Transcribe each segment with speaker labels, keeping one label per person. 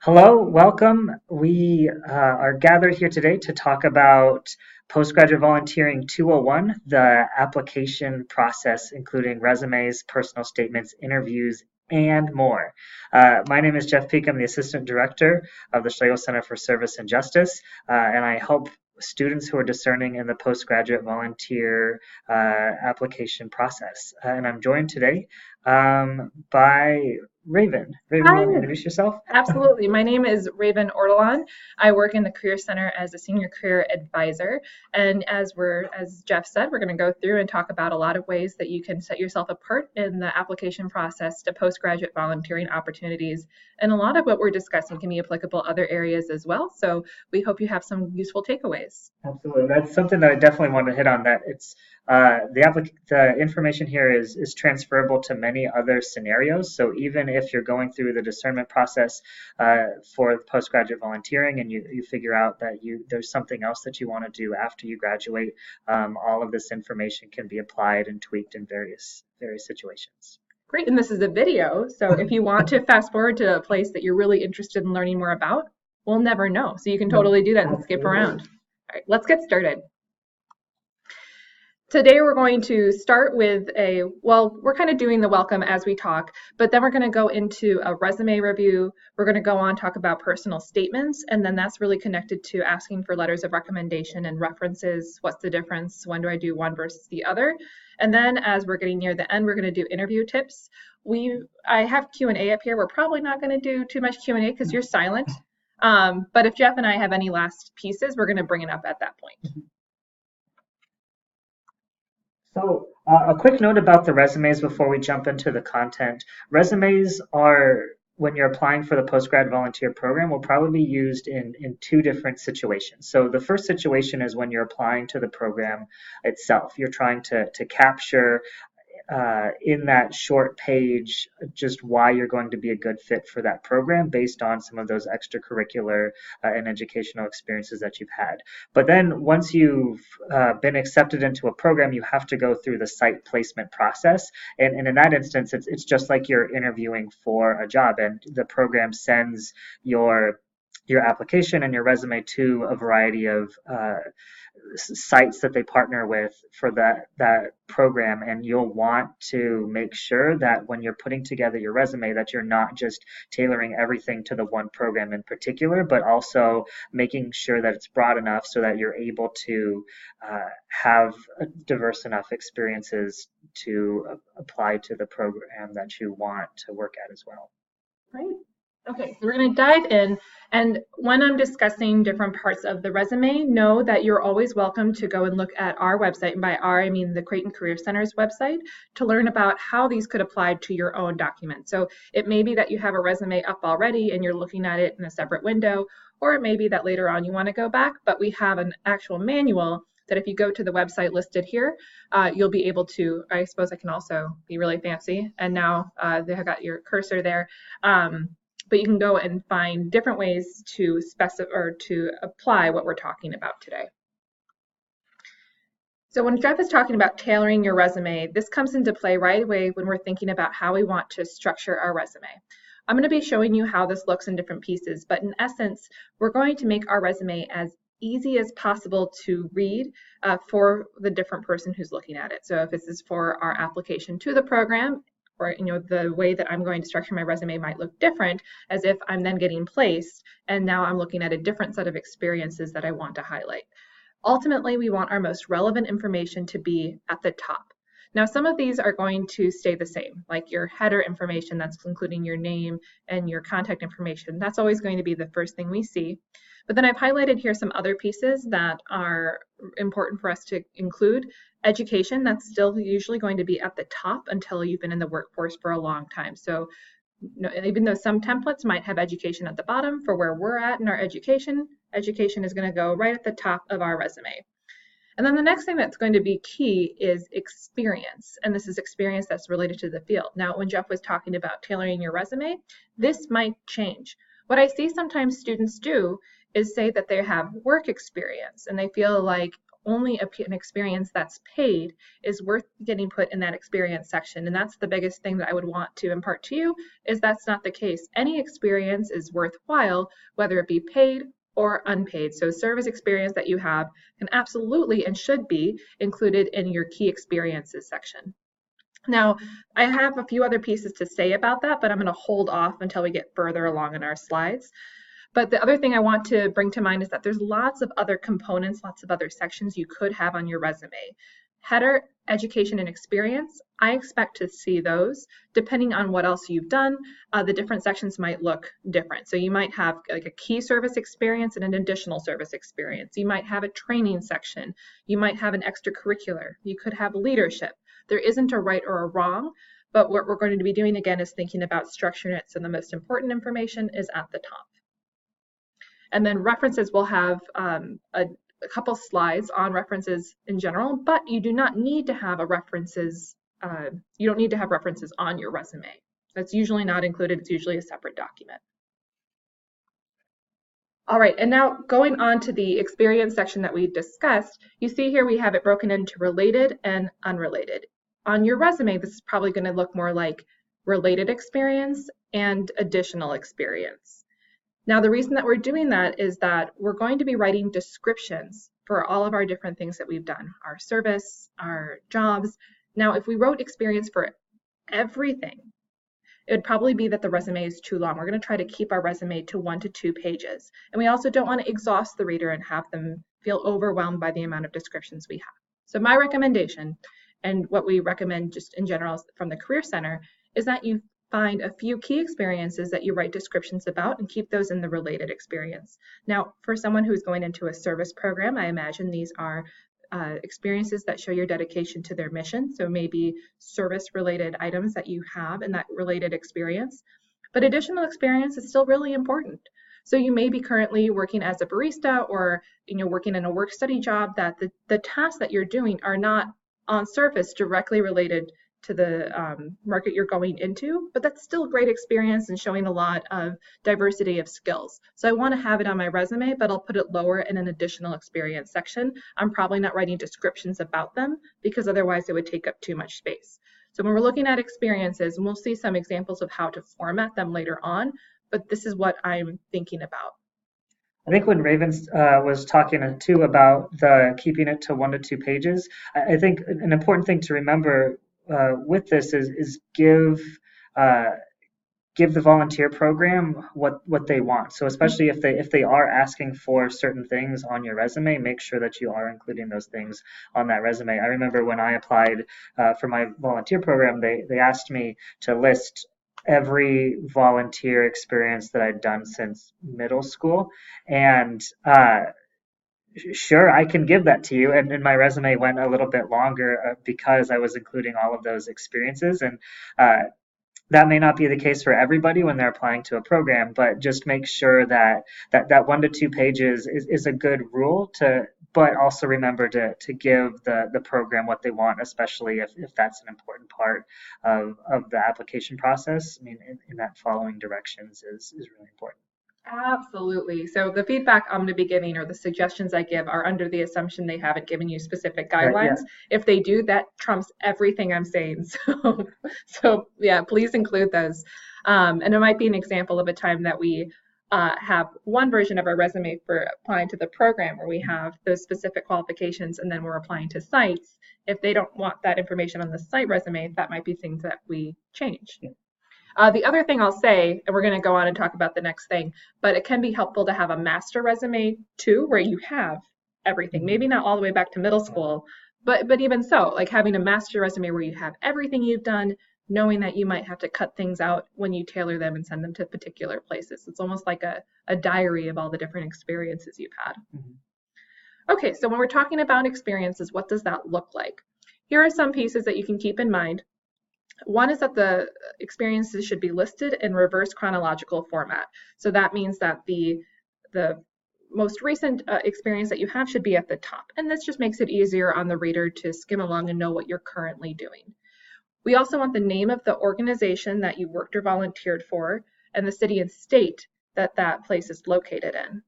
Speaker 1: Hello, welcome. We are gathered here today to talk about Postgraduate Volunteering 201, the application process, including resumes, personal statements, interviews, and more. My name is Jeff Peak. I'm the Assistant Director of the Schlegel Center for Service and Justice, and I help students who are discerning in the postgraduate volunteer application process. And I'm joined today by Raven. Raven, you
Speaker 2: Hi,
Speaker 1: want to introduce yourself?
Speaker 2: absolutely. My name is Raven Ortolan. I work in the Career Center as a senior career advisor. And as Jeff said, we're going to go through and talk about a lot of ways that you can set yourself apart in the application process to postgraduate volunteering opportunities. And a lot of what we're discussing can be applicable other areas as well. So we hope you have some useful takeaways.
Speaker 1: Absolutely. That's something that I definitely want to hit on, that it's the information here is transferable to many other scenarios. So even if you're going through the discernment process for postgraduate volunteering and you figure out that there's something else that you want to do after you graduate, all of this information can be applied and tweaked in various situations.
Speaker 2: Great. And this is a video. So if you want to fast forward to a place that you're really interested in learning more about, we'll never know. So you can
Speaker 1: No,
Speaker 2: totally do that and skip
Speaker 1: absolutely.
Speaker 2: around. All right, let's get started. Today we're going to start with we're kind of doing the welcome as we talk, but then we're going to go into a resume review. We're going to go on talk about personal statements, and then that's really connected to asking for letters of recommendation and references. What's the difference? When do I do one versus the other? And then as we're getting near the end, we're going to do interview tips. I have Q&A up here. We're probably not going to do too much Q&A because you're silent. But if Jeff and I have any last pieces, we're going to bring it up at that point.
Speaker 1: So, a quick note about the resumes before we jump into the content. Resumes are, when you're applying for the postgrad volunteer program, will probably be used in two different situations. So, the first situation is when you're applying to the program itself. You're trying to capture in that short page just why you're going to be a good fit for that program based on some of those extracurricular and educational experiences that you've had. But then once you've been accepted into a program, you have to go through the site placement process. And in that instance, it's just like you're interviewing for a job, and the program sends your application and your resume to a variety of sites that they partner with for that program, and you'll want to make sure that when you're putting together your resume that you're not just tailoring everything to the one program in particular, but also making sure that it's broad enough so that you're able to have diverse enough experiences to apply to the program that you want to work at as well.
Speaker 2: Right. Okay, so we're going to dive in. And when I'm discussing different parts of the resume, know that you're always welcome to go and look at our website. And by our, I mean the Creighton Career Center's website, to learn about how these could apply to your own document. So it may be that you have a resume up already and you're looking at it in a separate window, or it may be that later on you want to go back, but we have an actual manual that if you go to the website listed here, you'll be able to, I suppose I can also be really fancy. And now they have got your cursor there. But you can go and find different ways to specify or to apply what we're talking about today. So when Jeff is talking about tailoring your resume, this comes into play right away when we're thinking about how we want to structure our resume. I'm going to be showing you how this looks in different pieces, but in essence, we're going to make our resume as easy as possible to read for the different person who's looking at it. So if this is for our application to the program, or the way that I'm going to structure my resume might look different as if I'm then getting placed and now I'm looking at a different set of experiences that I want to highlight. Ultimately, we want our most relevant information to be at the top. Now, some of these are going to stay the same, like your header information, that's including your name and your contact information. That's always going to be the first thing we see. But then I've highlighted here some other pieces that are important for us to include. Education, that's still usually going to be at the top until you've been in the workforce for a long time. So even though some templates might have education at the bottom, for where we're at in our education is going to go right at the top of our resume. And then the next thing that's going to be key is experience. And this is experience that's related to the field. Now, when Jeff was talking about tailoring your resume, this might change. What I see sometimes students do is say that they have work experience and they feel like only an experience that's paid is worth getting put in that experience section. And that's the biggest thing that I would want to impart to you, is that's not the case. Any experience is worthwhile, whether it be paid or unpaid. So service experience that you have can absolutely and should be included in your key experiences section. Now, I have a few other pieces to say about that, but I'm going to hold off until we get further along in our slides. But the other thing I want to bring to mind is that there's lots of other components, lots of other sections you could have on your resume. Header, education, and experience, I expect to see those. Depending on what else you've done, the different sections might look different. So you might have like a key service experience and an additional service experience. You might have a training section. You might have an extracurricular. You could have leadership. There isn't a right or a wrong, but what we're going to be doing again is thinking about structuring it so the most important information is at the top. And then references will have a couple slides on references in general, but you do not need to have references. You don't need to have references on your resume. That's usually not included. It's usually a separate document. All right, and now going on to the experience section that we discussed, you see here we have it broken into related and unrelated. On your resume, this is probably going to look more like related experience and additional experience. Now, the reason that we're doing that is that we're going to be writing descriptions for all of our different things that we've done, our service, our jobs. Now, if we wrote experience for everything, it would probably be that the resume is too long. We're going to try to keep our resume to 1 to 2 pages. And we also don't want to exhaust the reader and have them feel overwhelmed by the amount of descriptions we have. So my recommendation, and what we recommend just in general from the Career Center, is that you find a few key experiences that you write descriptions about and keep those in the related experience. Now, for someone who's going into a service program, I imagine these are experiences that show your dedication to their mission. So maybe service-related items that you have in that related experience. But additional experience is still really important. So you may be currently working as a barista, or working in a work-study job that the tasks that you're doing are not on surface directly related to the market you're going into, but that's still great experience and showing a lot of diversity of skills. So I want to have it on my resume, but I'll put it lower in an additional experience section. I'm probably not writing descriptions about them because otherwise it would take up too much space. So when we're looking at experiences, and we'll see some examples of how to format them later on, but this is what I'm thinking about.
Speaker 1: I think when Raven was talking too about the keeping it to 1 to 2 pages, I think an important thing to remember with this is give the volunteer program what they want. So especially if they are asking for certain things on your resume, make sure that you are including those things on that resume. I remember when I applied for my volunteer program, they asked me to list every volunteer experience that I'd done since middle school, and sure, I can give that to you. And my resume went a little bit longer because I was including all of those experiences. And that may not be the case for everybody when they're applying to a program, but just make sure that 1 to 2 pages is a good rule but also remember to give the program what they want, especially if that's an important part of the application process. I mean, in that following directions is really important.
Speaker 2: Absolutely. So the feedback I'm going to be giving, or the suggestions I give, are under the assumption they haven't given you specific guidelines.
Speaker 1: Right, yeah.
Speaker 2: If they do, that trumps everything I'm saying. So yeah, please include those. And it might be an example of a time that we have one version of our resume for applying to the program where we have those specific qualifications, and then we're applying to sites. If they don't want that information on the site resume, that might be things that we change. Yeah. The other thing I'll say, and we're going to go on and talk about the next thing, but it can be helpful to have a master resume too, where you have everything. Maybe not all the way back to middle school, but even so, like having a master resume where you have everything you've done, knowing that you might have to cut things out when you tailor them and send them to particular places. It's almost like a diary of all the different experiences you've had. Mm-hmm. Okay, so when we're talking about experiences, what does that look like? Here are some pieces that you can keep in mind. One is that the experiences should be listed in reverse chronological format. So that means that the most recent experience that you have should be at the top. And this just makes it easier on the reader to skim along and know what you're currently doing. We also want the name of the organization that you worked or volunteered for and the city and state that that place is located in.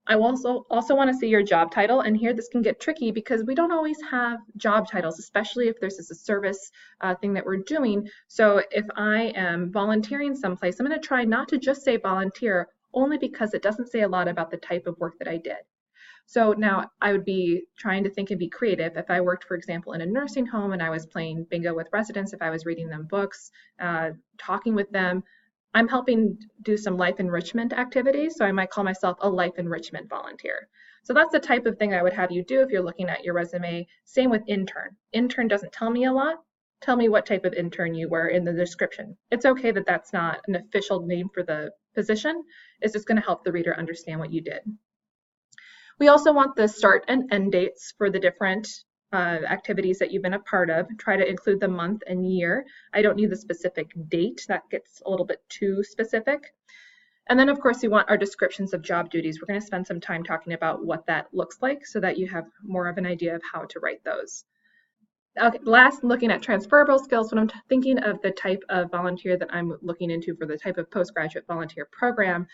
Speaker 2: I also want to see your job title, and here this can get tricky because we don't always have job titles, especially if there's a service thing that we're doing. So if I am volunteering someplace, I'm going to try not to just say volunteer, only because it doesn't say a lot about the type of work that I did. So now I would be trying to think and be creative. If I worked, for example, in a nursing home and I was playing bingo with residents, if I was reading them books, talking with them, I'm helping do some life enrichment activities. So I might call myself a life enrichment volunteer. So that's the type of thing I would have you do if you're looking at your resume. Same with intern. Intern doesn't tell me a lot. Tell me what type of intern you were in the description. It's okay that that's not an official name for the position. It's just going to help the reader understand what you did. We also want the start and end dates for the different activities that you've been a part of. Try to include the month and year. I don't need the specific date. That gets a little bit too specific. And then, of course, we want our descriptions of job duties. We're going to spend some time talking about what that looks like so that you have more of an idea of how to write those. Okay, last, looking at transferable skills, when I'm thinking of the type of volunteer that I'm looking into for the type of postgraduate volunteer program,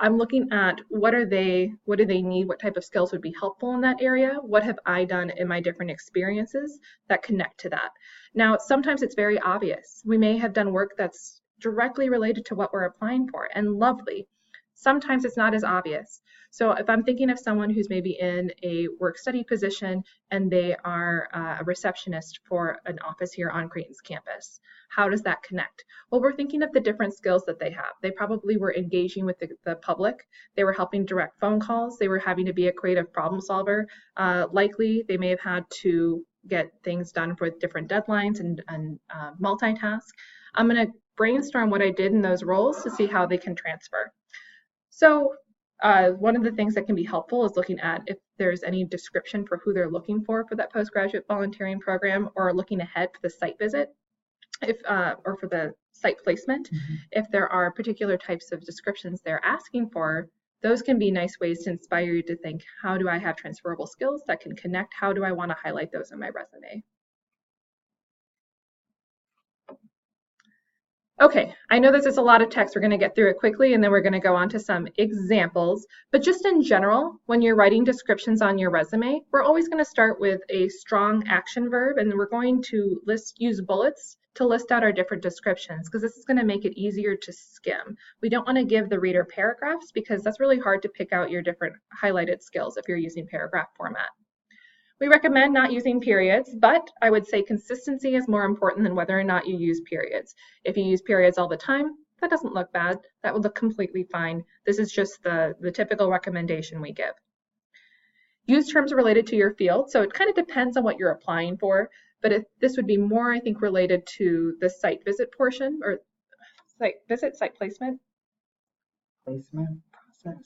Speaker 2: I'm looking at what do they need, what type of skills would be helpful in that area, what have I done in my different experiences that connect to that. Now, sometimes it's very obvious. We may have done work that's directly related to what we're applying for, and lovely. Sometimes it's not as obvious. So if I'm thinking of someone who's maybe in a work study position and they are a receptionist for an office here on Creighton's campus, how does that connect? Well, we're thinking of the different skills that they have. They probably were engaging with the public. They were helping direct phone calls. They were having to be a creative problem solver. Likely, they may have had to get things done for different deadlines and multitask. I'm going to brainstorm what I did in those roles to see how they can transfer. So one of the things that can be helpful is looking at if there's any description for who they're looking for that postgraduate volunteering program, or looking ahead for the site visit, or for the site placement. If there are particular types of descriptions they're asking for, those can be nice ways to inspire you to think, how do I have transferable skills that can connect? How do I want to highlight those in my resume? Okay, I know this is a lot of text. We're going to get through it quickly, and then we're going to go on to some examples. But just in general, when you're writing descriptions on your resume, we're always going to start with a strong action verb, and we're going to use bullets to list out our different descriptions, because this is going to make it easier to skim. We don't want to give the reader paragraphs, because that's really hard to pick out your different highlighted skills if you're using paragraph format. We recommend not using periods, but I would say consistency is more important than whether or not you use periods. If you use periods all the time, that doesn't look bad. That would look completely fine. This is just the typical recommendation we give. Use terms related to your field. So it kind of depends on what you're applying for, but this would be more, I think, related to the site visit portion, or site placement.
Speaker 1: Placement process.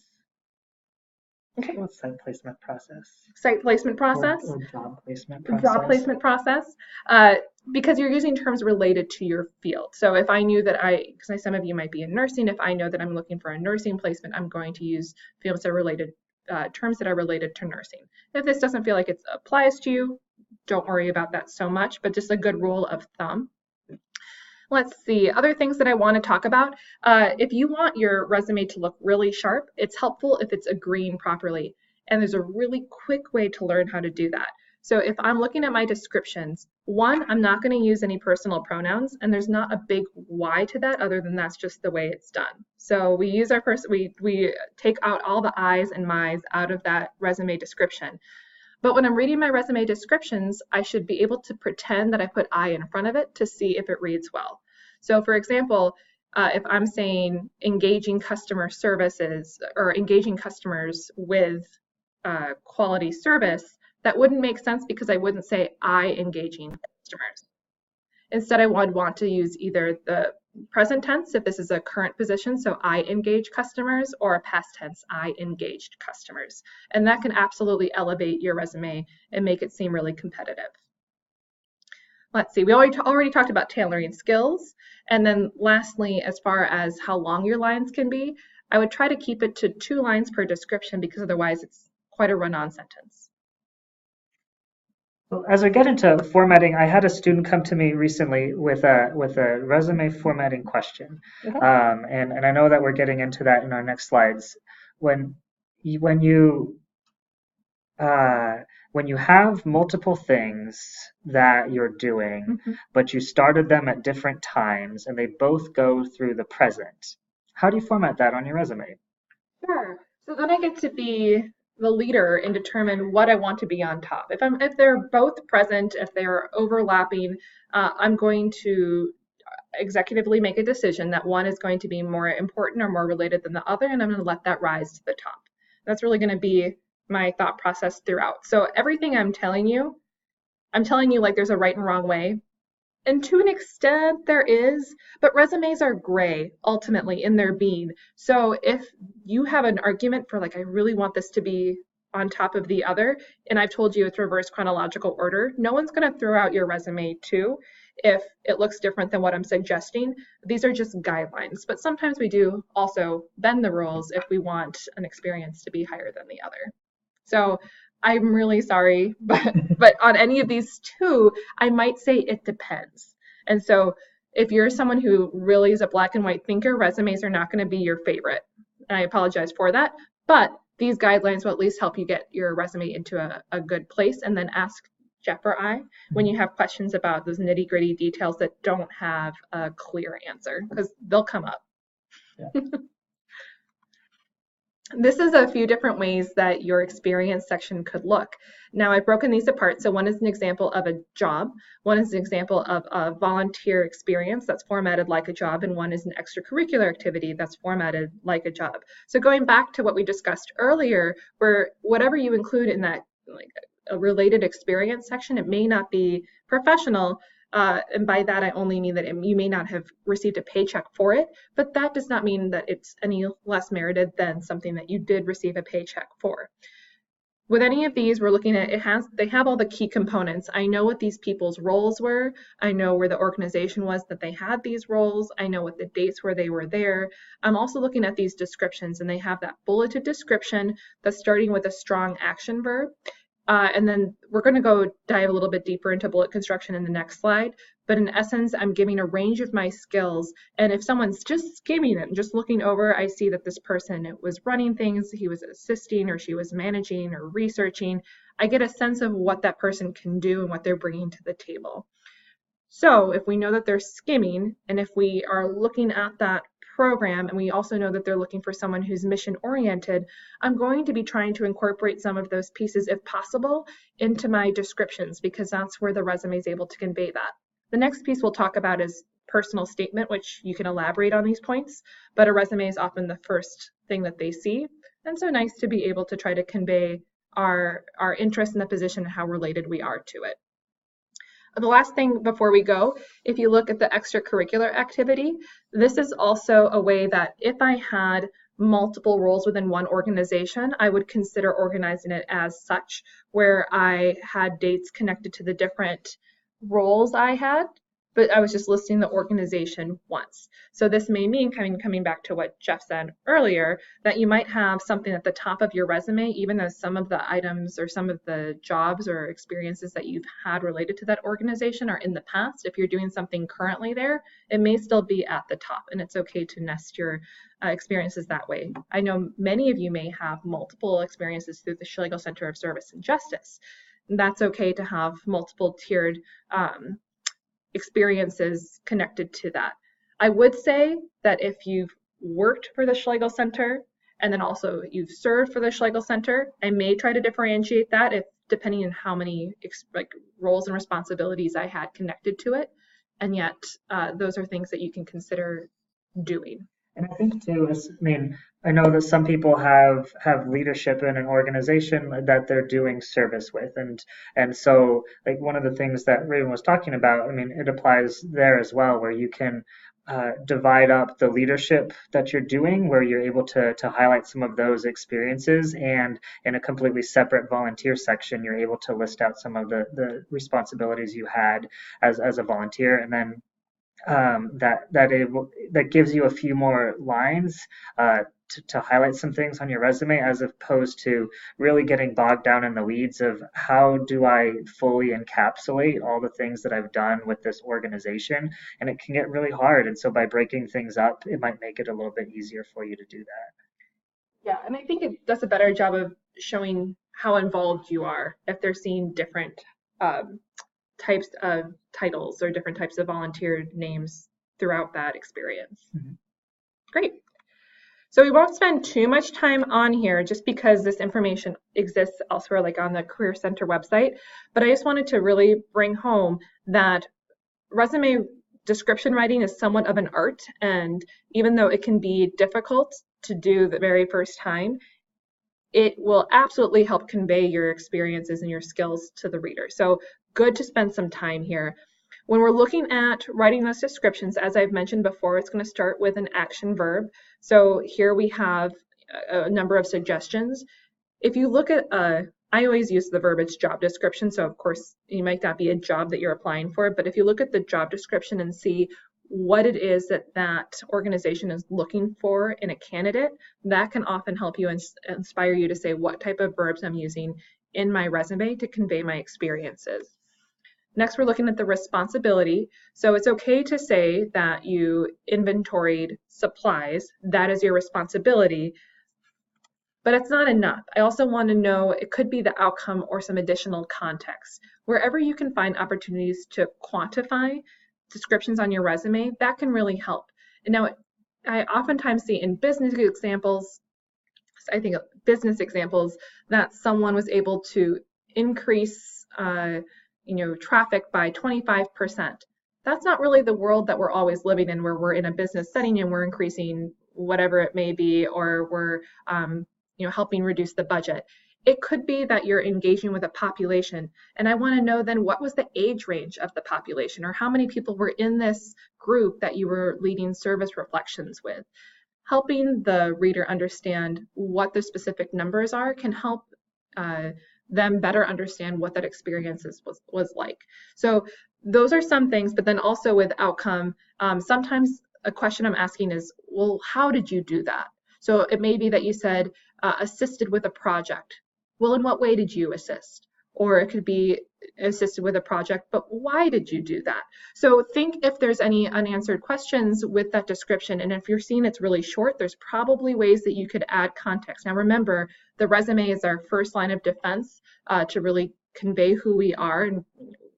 Speaker 2: Okay.
Speaker 1: What's site placement process?
Speaker 2: Site placement process.
Speaker 1: Or job placement process.
Speaker 2: Job placement process. Because you're using terms related to your field. So if I knew that because some of you might be in nursing, if I know that I'm looking for a nursing placement, I'm going to use fields that are related, terms that are related to nursing. If this doesn't feel like it applies to you, don't worry about that so much, but just a good rule of thumb. Let's see, other things that I want to talk about. If you want your resume to look really sharp, it's helpful if it's agreeing properly. And there's a really quick way to learn how to do that. So if I'm looking at my descriptions, one, I'm not going to use any personal pronouns, and there's not a big why to that other than that's just the way it's done. So we use we take out all the I's and my's out of that resume description. But when I'm reading my resume descriptions, I should be able to pretend that I put I in front of it to see if it reads well. So for example, if I'm saying engaging customer services or engaging customers with quality service, that wouldn't make sense because I wouldn't say I engaging customers. Instead, I would want to use either the present tense if this is a current position, so I engage customers, or a past tense, I engaged customers. And that can absolutely elevate your resume and make it seem really competitive. Let's see, we already talked about tailoring skills. And then lastly, as far as how long your lines can be, I would try to keep it to 2 lines per description, because otherwise it's quite a run-on sentence.
Speaker 1: Well, as we get into formatting, I had a student come to me recently with a resume formatting question,
Speaker 2: Okay.
Speaker 1: and I know that we're getting into that in our next slides. When you, when you uh, when you have multiple things that you're doing,
Speaker 2: Mhm.
Speaker 1: but you started them at different times and they both go through the present, how do you format that on your resume?
Speaker 2: Sure. So then I get to be the leader and determine what I want to be on top. If they're both present, if they're overlapping, I'm going to executively make a decision that one is going to be more important or more related than the other, and I'm going to let that rise to the top. That's really going to be my thought process throughout. So everything I'm telling you like there's a right and wrong way. And to an extent, there is, but resumes are gray ultimately in their being. So if you have an argument for, like, I really want this to be on top of the other, and I've told you it's reverse chronological order, no one's going to throw out your resume too if it looks different than what I'm suggesting. These are just guidelines, but sometimes we do also bend the rules if we want an experience to be higher than the other. So I'm really sorry, but on any of these two, I might say it depends. And so if you're someone who really is a black and white thinker, resumes are not going to be your favorite. And I apologize for that. But these guidelines will at least help you get your resume into a good place, and then ask Jeff or I when you have questions about those nitty gritty details that don't have a clear answer, because they'll come up.
Speaker 1: Yeah.
Speaker 2: This is a few different ways that your experience section could look. Now I've broken these apart. So one is an example of a job, one is an example of a volunteer experience that's formatted like a job, and one is an extracurricular activity that's formatted like a job. So going back to what we discussed earlier, where whatever you include in that, like, a related experience section, it may not be professional, and by that I only mean that you may not have received a paycheck for it, but that does not mean that it's any less merited than something that you did receive a paycheck for. With any of these, we're looking at they have all the key components. I know what these people's roles were. I know where the organization was that they had these roles. I know what the dates where they were there. I'm also looking at these descriptions, and they have that bulleted description that's starting with a strong action verb. And then we're going to go dive a little bit deeper into bullet construction in the next slide. But in essence, I'm giving a range of my skills. And if someone's just skimming it and just looking over, I see that this person was running things, he was assisting, or she was managing or researching. I get a sense of what that person can do and what they're bringing to the table. So if we know that they're skimming, and if we are looking at that program, and we also know that they're looking for someone who's mission oriented, I'm going to be trying to incorporate some of those pieces, if possible, into my descriptions, because that's where the resume is able to convey that. The next piece we'll talk about is personal statement, which you can elaborate on these points, but a resume is often the first thing that they see. And so nice to be able to try to convey our interest in the position and how related we are to it. The last thing before we go, if you look at the extracurricular activity, this is also a way that if I had multiple roles within one organization, I would consider organizing it as such, where I had dates connected to the different roles I had, but I was just listing the organization once. So this may mean, coming back to what Jeff said earlier, that you might have something at the top of your resume, even though some of the items or some of the jobs or experiences that you've had related to that organization are in the past. If you're doing something currently there, it may still be at the top, and it's okay to nest your experiences that way. I know many of you may have multiple experiences through the Schlegel Center of Service and Justice. And that's okay to have multiple tiered experiences connected to that. I would say that if you've worked for the Schlegel Center and then also you've served for the Schlegel Center, I may try to differentiate that if depending on how many roles and responsibilities I had connected to it. And yet those are things that you can consider doing.
Speaker 1: And I think too, I mean, I know that some people have leadership in an organization that they're doing service with, and so like one of the things that Raven was talking about, I mean, it applies there as well, where you can divide up the leadership that you're doing, where you're able to highlight some of those experiences, and in a completely separate volunteer section, you're able to list out some of the responsibilities you had as a volunteer, and then that gives you a few more lines to highlight some things on your resume, as opposed to really getting bogged down in the weeds of how do I fully encapsulate all the things that I've done with this organization, and it can get really hard. And so by breaking things up, it might make it a little bit easier for you to do that.
Speaker 2: Yeah, and I think it does a better job of showing how involved you are if they're seeing different um, types of titles or different types of volunteer names throughout that experience.
Speaker 1: Mhm.
Speaker 2: Great. So we won't spend too much time on here just because this information exists elsewhere, like on the Career Center website. But I just wanted to really bring home that resume description writing is somewhat of an art, and even though it can be difficult to do the very first time, it will absolutely help convey your experiences and your skills to the reader. So good to spend some time here. When we're looking at writing those descriptions, as I've mentioned before, it's going to start with an action verb. So here we have a number of suggestions. If you look at, I always use the verbiage job description, so of course you might not be a job that you're applying for, but if you look at the job description and see what it is that that organization is looking for in a candidate, that can often help you inspire you to say what type of verbs I'm using in my resume to convey my experiences. Next, we're looking at the responsibility. So it's okay to say that you inventoried supplies. That is your responsibility, but it's not enough. I also want to know it could be the outcome or some additional context. Wherever you can find opportunities to quantify descriptions on your resume, that can really help. And now, I oftentimes see in business examples, that someone was able to increase traffic by 25%. That's not really the world that we're always living in, where we're in a business setting and we're increasing whatever it may be, or we're helping reduce the budget. It could be that you're engaging with a population, and I want to know then what was the age range of the population, or how many people were in this group that you were leading service reflections with. Helping the reader understand what the specific numbers are can help them better understand what that experience was like. So those are some things, but then also with outcome, sometimes a question I'm asking is, well, how did you do that? So it may be that you said assisted with a project. Well, in what way did you assist? Or it could be assisted with a project, but why did you do that? So think if there's any unanswered questions with that description, and if you're seeing it's really short, there's probably ways that you could add context. Now remember, the resume is our first line of defense to really convey who we are and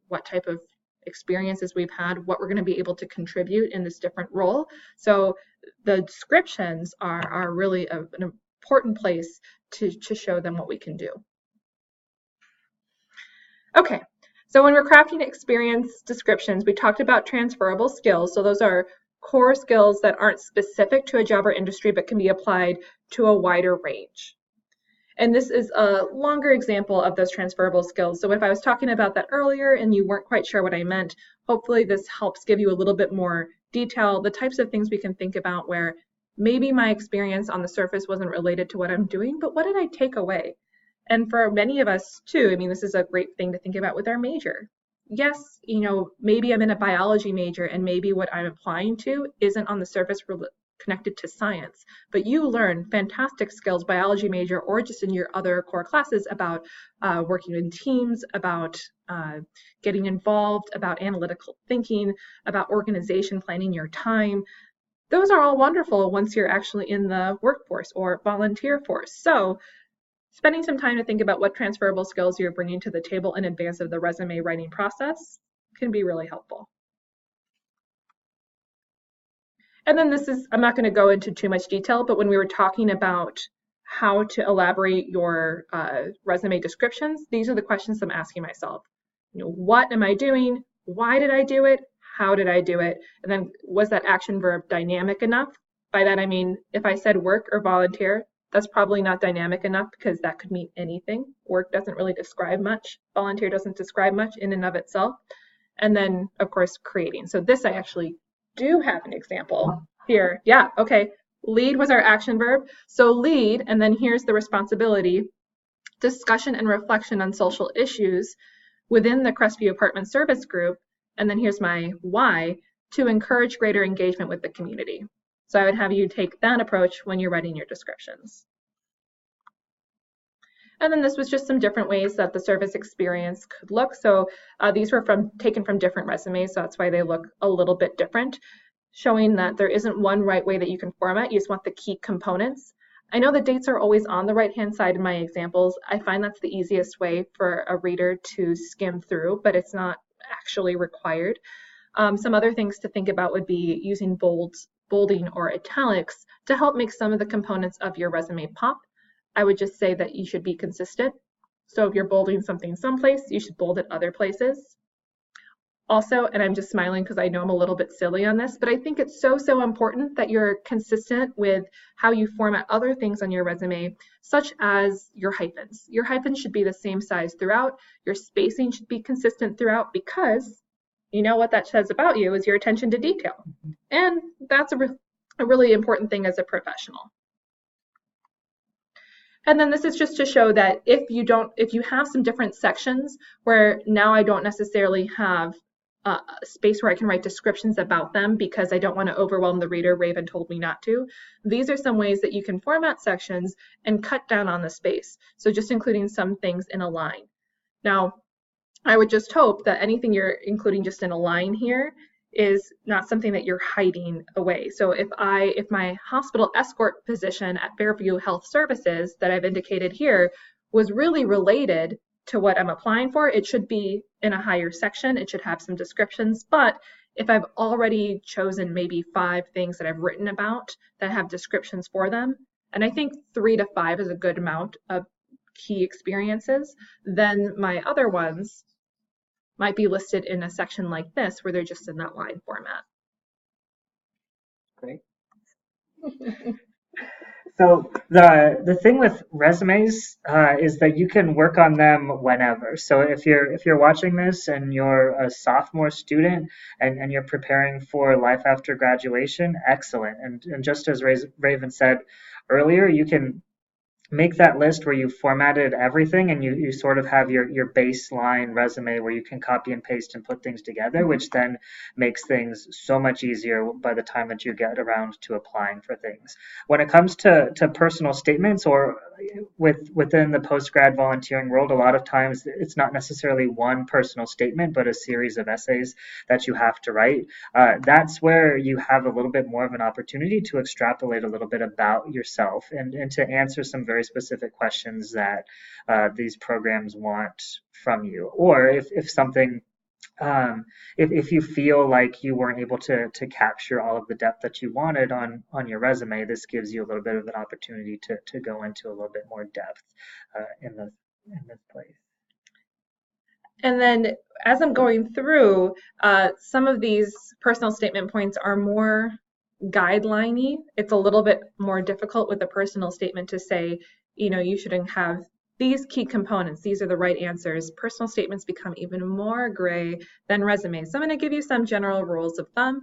Speaker 2: what type of experiences we've had, what we're going to be able to contribute in this different role. So the descriptions are really an important place to show them what we can do. Okay, so when we're crafting experience descriptions, we talked about transferable skills. So those are core skills that aren't specific to a job or industry, but can be applied to a wider range. And this is a longer example of those transferable skills. So if I was talking about that earlier and you weren't quite sure what I meant, hopefully this helps give you a little bit more detail, the types of things we can think about where maybe my experience on the surface wasn't related to what I'm doing, but what did I take away? And for many of us too, I mean, this is a great thing to think about with our major. Yes, maybe I'm in a biology major and maybe what I'm applying to isn't on the surface connected to science, but you learn fantastic skills, biology major or just in your other core classes, about working in teams, about getting involved, about analytical thinking, about organization, planning your time. Those are all wonderful once you're actually in the workforce or volunteer force. So spending some time to think about what transferable skills you're bringing to the table in advance of the resume writing process can be really helpful. And then I'm not going to go into too much detail, but when we were talking about how to elaborate your resume descriptions, these are the questions I'm asking myself. What am I doing? Why did I do it? How did I do it? And then was that action verb dynamic enough? By that I mean, if I said work or volunteer, that's probably not dynamic enough because that could mean anything. Work doesn't really describe much. Volunteer doesn't describe much in and of itself. And then, of course, creating. So this I actually do have an example here. Yeah, okay. Lead was our action verb. So lead, and then here's the responsibility: discussion and reflection on social issues within the Crestview Apartment Service Group. And then here's my why: to encourage greater engagement with the community. So I would have you take that approach when you're writing your descriptions. And then this was just some different ways that the service experience could look. So these were taken from different resumes, so that's why they look a little bit different, showing that there isn't one right way that you can format. You just want the key components. I know the dates are always on the right-hand side of my examples. I find that's the easiest way for a reader to skim through, but it's not actually required. Some other things to think about would be using bolding or italics to help make some of the components of your resume pop. I would just say that you should be consistent. So if you're bolding something someplace, you should bold it other places. Also, and I'm just smiling because I know I'm a little bit silly on this, but I think it's so important that you're consistent with how you format other things on your resume, such as your hyphens. Your hyphens should be the same size throughout. Your spacing should be consistent throughout, because you know what that says about you is your attention to detail. And that's a really important thing as a professional. And then this is just to show that if you have some different sections where now I don't necessarily have a space where I can write descriptions about them because I don't want to overwhelm the reader, Raven told me not to. These are some ways that you can format sections and cut down on the space. So just including some things in a line. Now, I would just hope that anything you're including just in a line here is not something that you're hiding away. So if my hospital escort position at Fairview Health Services that I've indicated here was really related to what I'm applying for, it should be in a higher section. It should have some descriptions. But if I've already chosen maybe 5 things that I've written about that have descriptions for them, and I think 3 to 5 is a good amount of key experiences, then my other ones might be listed in a section like this where they're just in that line format.
Speaker 1: Great. So the thing with resumes is that you can work on them whenever. So if you're watching this and you're a sophomore student and you're preparing for life after graduation, excellent. And just as Raven said earlier, you can make that list where you formatted everything and you sort of have your baseline resume where you can copy and paste and put things together, which then makes things so much easier by the time that you get around to applying for things. When it comes to personal statements or within the post-grad volunteering world, a lot of times it's not necessarily one personal statement, but a series of essays that you have to write. That's where you have a little bit more of an opportunity to extrapolate a little bit about yourself and to answer some very specific questions that these programs want from you. Or if something, if you feel like you weren't able to capture all of the depth that you wanted on your resume, this gives you a little bit of an opportunity to go into a little bit more depth in this place.
Speaker 2: And then as I'm going through, some of these personal statement points are more guideline-y. It's a little bit more difficult with a personal statement to say, you shouldn't have these key components. These are the right answers. Personal statements become even more gray than resumes. So I'm going to give you some general rules of thumb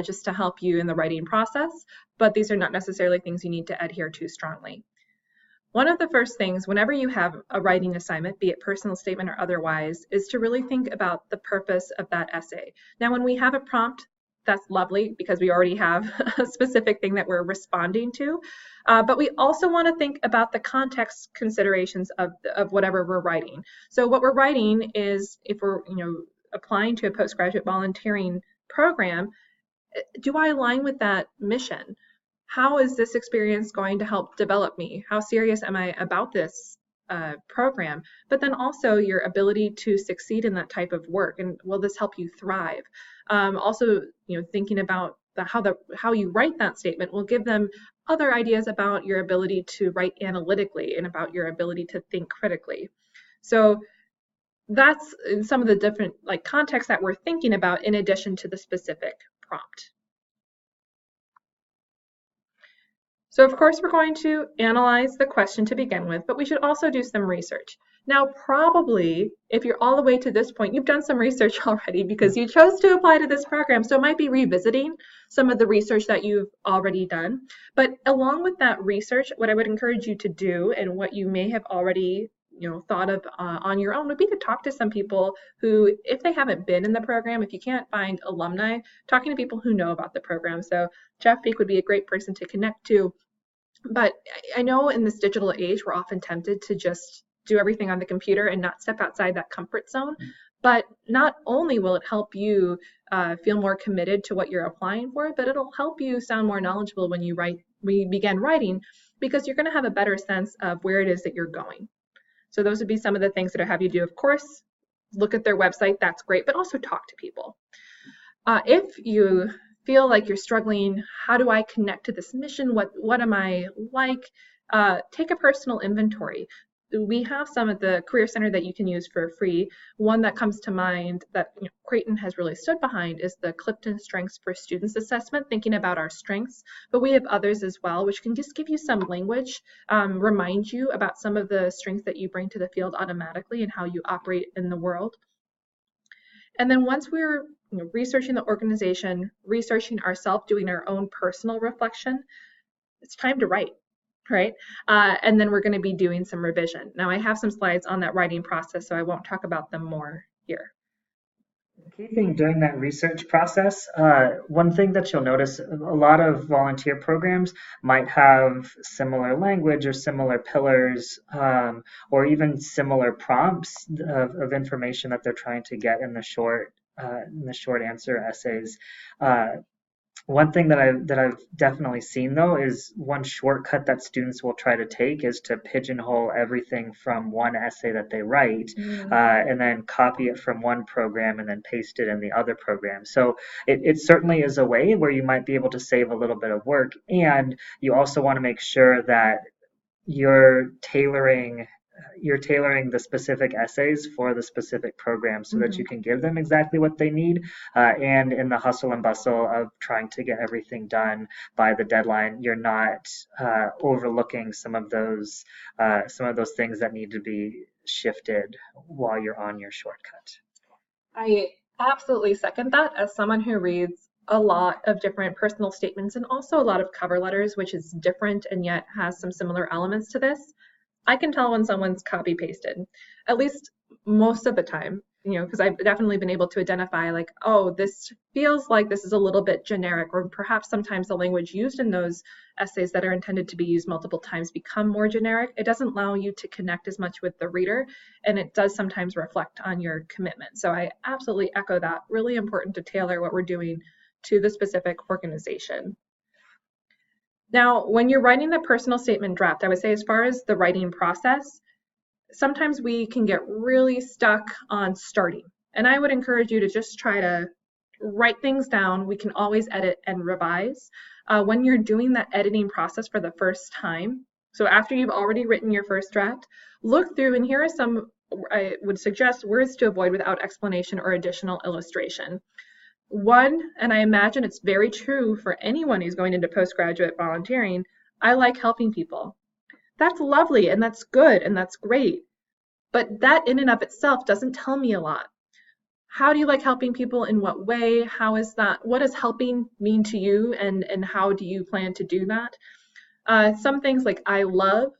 Speaker 2: just to help you in the writing process, but these are not necessarily things you need to adhere to strongly. One of the first things whenever you have a writing assignment, be it personal statement or otherwise, is to really think about the purpose of that essay. Now, when we have a prompt, that's lovely because we already have a specific thing that we're responding to, but we also want to think about the context considerations of whatever we're writing. So what we're writing is, if we're applying to a postgraduate volunteering program, do I align with that mission? How is this experience going to help develop me? How serious am I about this program? But then also your ability to succeed in that type of work, and will this help you thrive? Also, thinking about how you write that statement will give them other ideas about your ability to write analytically and about your ability to think critically. So that's some of the different contexts that we're thinking about in addition to the specific prompt. So of course we're going to analyze the question to begin with, but we should also do some research. Now probably, if you're all the way to this point, you've done some research already because you chose to apply to this program, so it might be revisiting some of the research that you've already done. But along with that research, what I would encourage you to do, and what you may have already thought of on your own, would be to talk to some people who, if they haven't been in the program, if you can't find alumni, talking to people who know about the program. So Jeff Beek would be a great person to connect to. But I know in this digital age, we're often tempted to just do everything on the computer and not step outside that comfort zone. But not only will it help you feel more committed to what you're applying for, but it'll help you sound more knowledgeable when you begin writing. because you're going to have a better sense of where it is that you're going. So those would be some of the things that I have you do. Of course, look at their website, that's great, but also talk to people. If you feel like you're struggling, how do I connect to this mission? What am I like? Take a personal inventory. We have some at the Career Center that you can use for free. One that comes to mind that Creighton has really stood behind is the Clifton Strengths for Students assessment, thinking about our strengths. But we have others as well, which can just give you some language, remind you about some of the strengths that you bring to the field automatically and how you operate in the world. And then once we're researching the organization, researching ourselves, doing our own personal reflection, it's time to write, right? And then we're going to be doing some revision. Now I have some slides on that writing process, so I won't talk about them more here.
Speaker 1: The key thing during that research process, one thing that you'll notice, a lot of volunteer programs might have similar language or similar pillars, or even similar prompts of information that they're trying to get in the short answer essays. One thing that I've definitely seen though is one shortcut that students will try to take is to pigeonhole everything from one essay that they write, and then copy it from one program and then paste it in the other program. So it certainly is a way where you might be able to save a little bit of work, and you also want to make sure that you're tailoring the specific essays for the specific program so that you can give them exactly what they need. And in the hustle and bustle of trying to get everything done by the deadline, you're not overlooking some of those things that need to be shifted while you're on your shortcut.
Speaker 2: I absolutely second that as someone who reads a lot of different personal statements and also a lot of cover letters, which is different and yet has some similar elements to this. I can tell when someone's copy pasted, at least most of the time, because I've definitely been able to identify like, oh, this feels like this is a little bit generic, or perhaps sometimes the language used in those essays that are intended to be used multiple times become more generic. It doesn't allow you to connect as much with the reader, and it does sometimes reflect on your commitment. So I absolutely echo that. Really important to tailor what we're doing to the specific organization. Now, when you're writing the personal statement draft, I would say as far as the writing process, sometimes we can get really stuck on starting. And I would encourage you to just try to write things down. We can always edit and revise. When you're doing that editing process for the first time, so after you've already written your first draft, look through, and here are some, I would suggest, words to avoid without explanation or additional illustration. One, and I imagine it's very true for anyone who's going into postgraduate volunteering, I like helping people. That's lovely and that's good and that's great. But that in and of itself doesn't tell me a lot. How do you like helping people? In what way? How is that? What does helping mean to you, and how do you plan to do that? Some things like I love,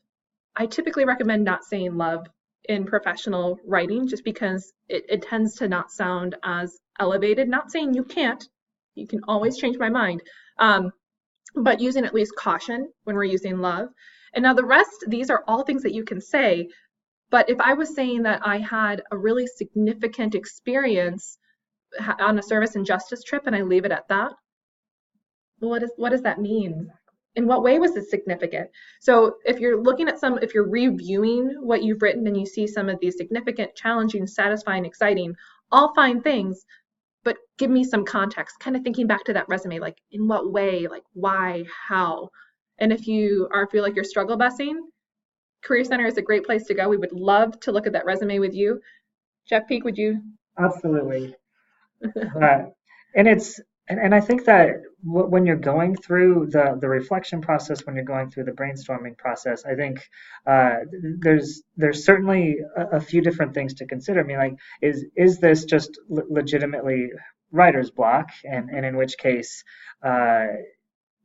Speaker 2: I typically recommend not saying love in professional writing just because it tends to not sound as elevated. Not saying you can't, you can always change my mind, but using at least caution when we're using love. And now the rest, these are all things that you can say, but if I was saying that I had a really significant experience on a service and justice trip and I leave it at that, well, what does that mean? In what way was it significant? So if you're looking at if you're reviewing what you've written and you see some of these significant, challenging, satisfying, exciting, all fine things, but give me some context, kind of thinking back to that resume, like in what way, like why, how. And if you feel like you're struggle busing, Career Center is a great place to go. We would love to look at that resume with you. Jeff Peak, would you?
Speaker 1: Absolutely. And I think that when you're going through the reflection process, when you're going through the brainstorming process, I think there's certainly a few different things to consider. I mean, like, is this just legitimately writer's block, and in which case, I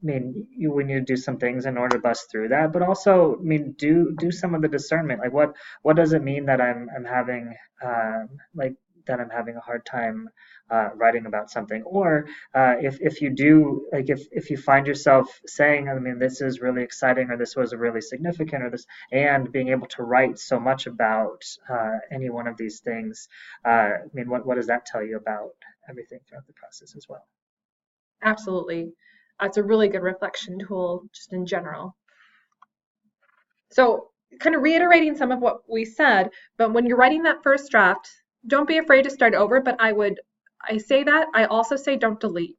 Speaker 1: mean, we need to do some things in order to bust through that, but also, I mean, do some of the discernment. Like, what does it mean that I'm having that I'm having a hard time writing about something? Or if you do, like, if you find yourself saying, I mean, this is really exciting, or this was really significant, or this, and being able to write so much about any one of these things, I mean, what does that tell you about everything throughout the process as well?
Speaker 2: Absolutely. It's a really good reflection tool just in general. So kind of reiterating some of what we said, but when you're writing that first draft, don't be afraid to start over, but I say that, I also say don't delete.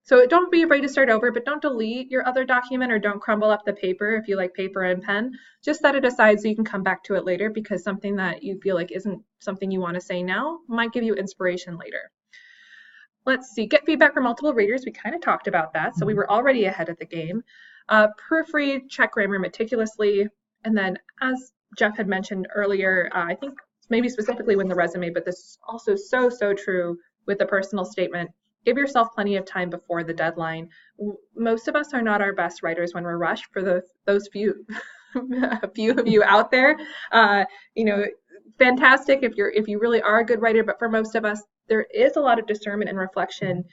Speaker 2: So don't be afraid to start over, but don't delete your other document or don't crumble up the paper if you like paper and pen. Just set it aside so you can come back to it later, because something that you feel like isn't something you want to say now might give you inspiration later. Let's see, get feedback from multiple readers. We kind of talked about that, so we were already ahead of the game. Proofread, check grammar meticulously, and then as Jeff had mentioned earlier, I think maybe specifically with the resume, but this is also so true with the personal statement. Give yourself plenty of time before the deadline. Most of us are not our best writers when we're rushed. For those few of you out there, you know, fantastic if you really are a good writer. But for most of us, there is a lot of discernment and reflection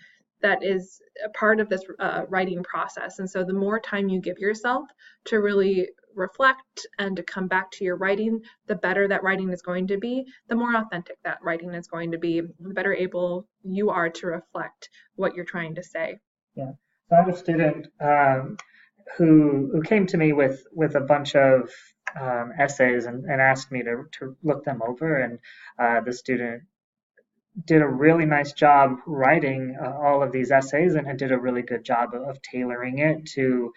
Speaker 2: that is a part of this writing process. And so the more time you give yourself to really reflect and to come back to your writing, the better that writing is going to be, the more authentic that writing is going to be, the better able you are to reflect what you're trying to say.
Speaker 1: Yeah. So I have a student who came to me with a bunch of essays and asked me to look them over, and the student did a really nice job writing all of these essays and did a really good job of tailoring it to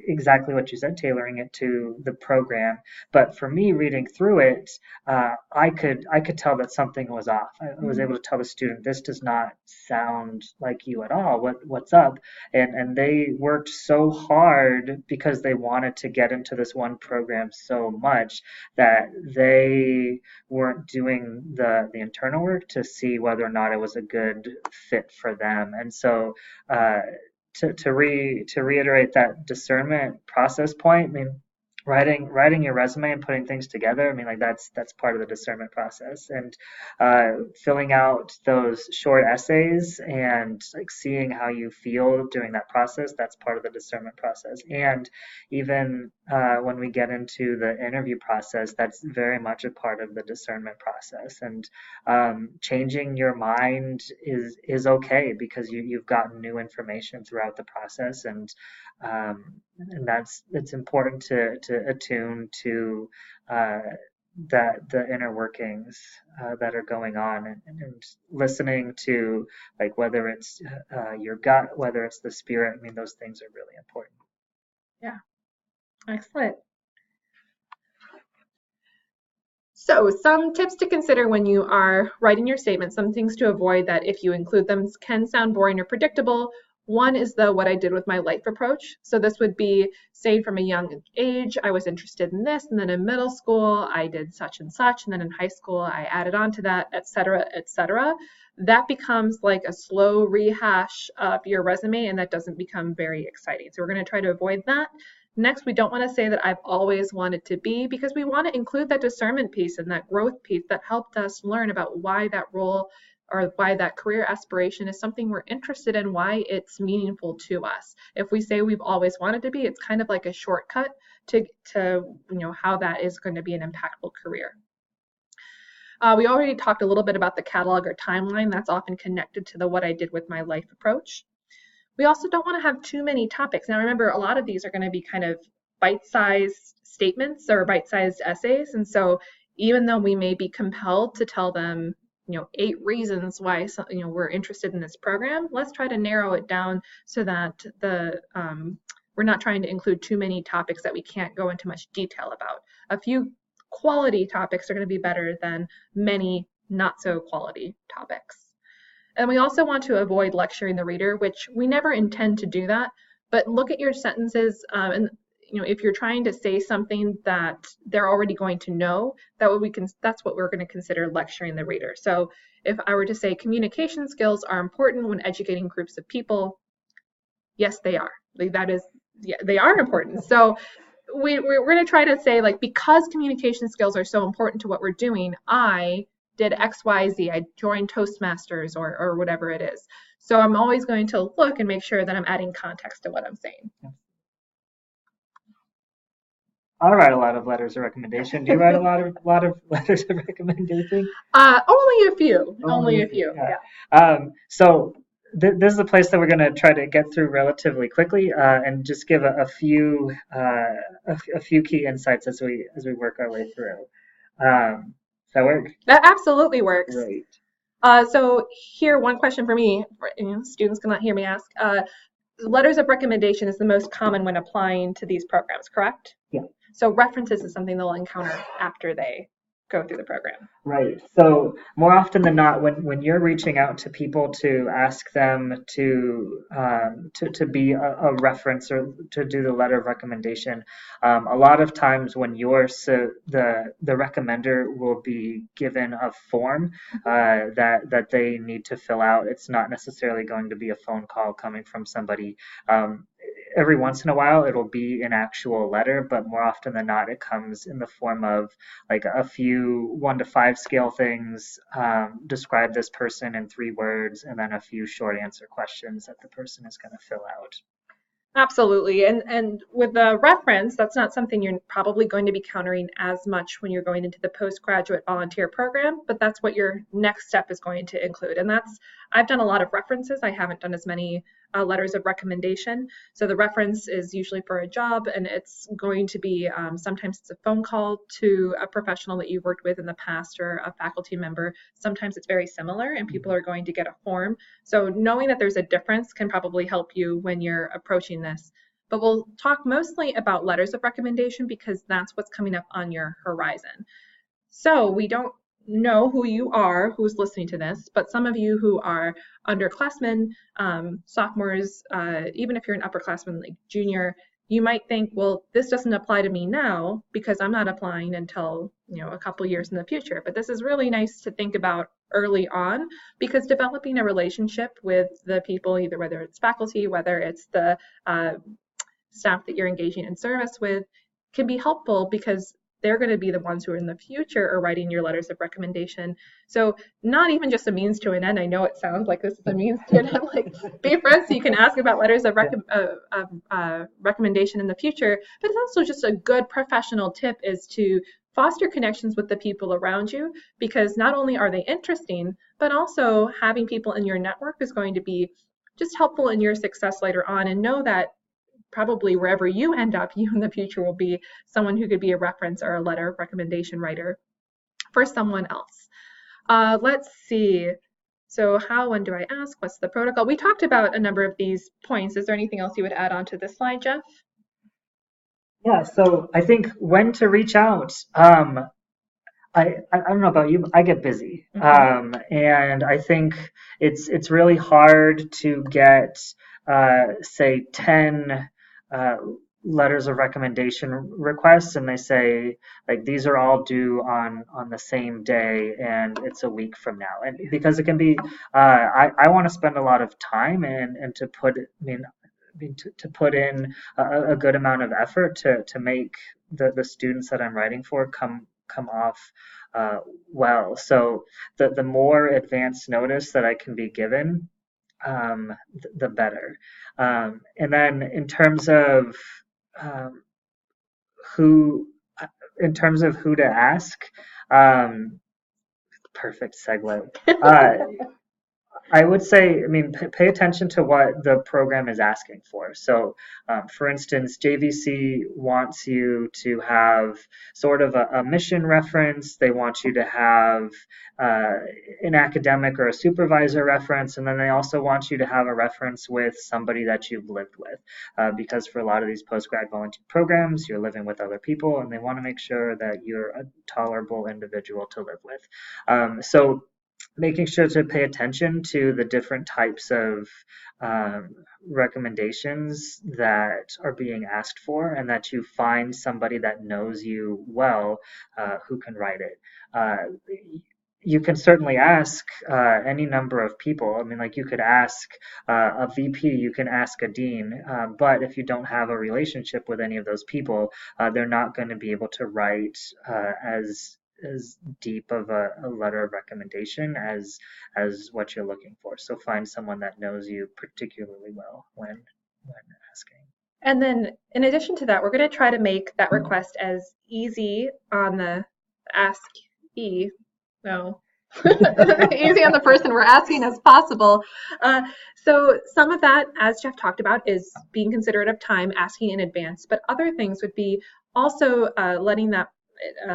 Speaker 1: exactly what you said, tailoring it to the program. But for me, reading through it, I could tell that something was off. I was able to tell the student, this does not sound like you at all. What's up? And they worked so hard because they wanted to get into this one program so much that they weren't doing the internal work to see whether or not it was a good fit for them. And so to reiterate that discernment process point, I mean, writing your resume and putting things together, I mean, like that's part of the discernment process. And filling out those short essays and like seeing how you feel during that process, that's part of the discernment process. And even when we get into the interview process, that's very much a part of the discernment process. And changing your mind is okay, because you've gotten new information throughout the process, and that's it's important to attune to the inner workings that are going on, and listening to like whether it's your gut, whether it's the spirit. I mean, those things are really important.
Speaker 2: Yeah, excellent. So some tips to consider when you are writing your statement, some things to avoid that if you include them can sound boring or predictable. One is the what I did with my life approach. So this would be saying from a young age, I was interested in this, and then in middle school, I did such and such, and then in high school, I added on to that, et cetera, et cetera. That becomes like a slow rehash of your resume, and that doesn't become very exciting. So we're going to try to avoid that. Next, we don't want to say that I've always wanted to be, because we want to include that discernment piece and that growth piece that helped us learn about why that role or why that career aspiration is something we're interested in, why it's meaningful to us. If we say we've always wanted to be, it's kind of like a shortcut to how that is going to be an impactful career. We already talked a little bit about the catalog or timeline. That's often connected to the what I did with my life approach. We also don't want to have too many topics. Now remember, a lot of these are going to be kind of bite-sized statements or bite-sized essays. And so even though we may be compelled to tell them, 8 reasons why we're interested in this program, let's try to narrow it down so that we're not trying to include too many topics that we can't go into much detail about. A few quality topics are going to be better than many not so quality topics. And we also want to avoid lecturing the reader, which we never intend to do that, but look at your sentences and if you're trying to say something that they're already going to know, that's what we're going to consider lecturing the reader. So if I were to say communication skills are important when educating groups of people, yes, they are. They are important. So we're going to try to say, like, because communication skills are so important to what we're doing, I did X, Y, Z. I joined Toastmasters or whatever it is. So I'm always going to look and make sure that I'm adding context to what I'm saying.
Speaker 1: I write a lot of letters of recommendation. Do you write a lot of letters of recommendation?
Speaker 2: Only a few. Only a few. Yeah.
Speaker 1: So this is a place that we're going to try to get through relatively quickly and just give a few key insights as we work our way through. Does that work?
Speaker 2: That absolutely works.
Speaker 1: Great.
Speaker 2: So here, one question for me, students cannot hear me ask. Letters of recommendation is the most common when applying to these programs, correct?
Speaker 1: Yeah.
Speaker 2: So references is something they'll encounter after they go through the program.
Speaker 1: Right. So more often than not, when you're reaching out to people to ask them to be a reference or to do the letter of recommendation, a lot of times when the recommender will be given a form that they need to fill out. It's not necessarily going to be a phone call coming from somebody. Every once in a while, it'll be an actual letter, but more often than not, it comes in the form of like a few 1 to 5 scale things, describe this person in 3 words, and then a few short answer questions that the person is going to fill out.
Speaker 2: Absolutely. And with the reference, that's not something you're probably going to be countering as much when you're going into the postgraduate volunteer program, but that's what your next step is going to include. And I've done a lot of references. I haven't done as many letters of recommendation. So the reference is usually for a job, and it's going to be sometimes it's a phone call to a professional that you've worked with in the past or a faculty member. Sometimes it's very similar, and people are going to get a form. So knowing that there's a difference can probably help you when you're approaching this. But we'll talk mostly about letters of recommendation because that's what's coming up on your horizon. So we don't know who you are, who's listening to this, but some of you who are underclassmen, sophomores, even if you're an upperclassman like junior, you might think, well, this doesn't apply to me now because I'm not applying until a couple years in the future. But this is really nice to think about early on because developing a relationship with the people, either whether it's faculty, whether it's the staff that you're engaging in service with, can be helpful because they're going to be the ones who in the future are writing your letters of recommendation. So not even just a means to an end. I know it sounds like this is a means to an end, like be friends so you can ask about letters of recommendation in the future, but it's also just a good professional tip is to foster connections with the people around you because not only are they interesting, but also having people in your network is going to be just helpful in your success later on, and know that probably wherever you end up, you in the future will be someone who could be a reference or a letter of recommendation writer for someone else. Let's see. So when do I ask? What's the protocol? We talked about a number of these points. Is there anything else you would add on to this slide, Jeff?
Speaker 1: Yeah, so I think when to reach out. I don't know about you, but I get busy. And I think it's really hard to get say 10 letters of recommendation requests, and they say like these are all due on the same day and it's a week from now. And because it can be I want to spend a lot of time and to put to put in a good amount of effort to make the students that I'm writing for come off well. So the more advanced notice that I can be given, the better. And then um, who, in terms of who to ask, perfect segue. I would say, I mean, pay attention to what the program is asking for. So, for instance, JVC wants you to have sort of a mission reference. They want you to have an academic or a supervisor reference, and then they also want you to have a reference with somebody that you've lived with. Because for a lot of these post-grad volunteer programs, you're living with other people, and they want to make sure that you're a tolerable individual to live with. So making sure to pay attention to the different types of recommendations that are being asked for, and that you find somebody that knows you well who can write it. You can certainly ask any number of people. I mean, like you could ask a VP, you can ask a dean, but if you don't have a relationship with any of those people, they're not going to be able to write as deep of a letter of recommendation as what you're looking for. So find someone that knows you particularly well when asking.
Speaker 2: And then in addition to that, we're going to try to make that request as easy on the ask E. No, easy on the person we're asking as possible. So some of that, as Jeff talked about, is being considerate of time, asking in advance. But other things would be also letting that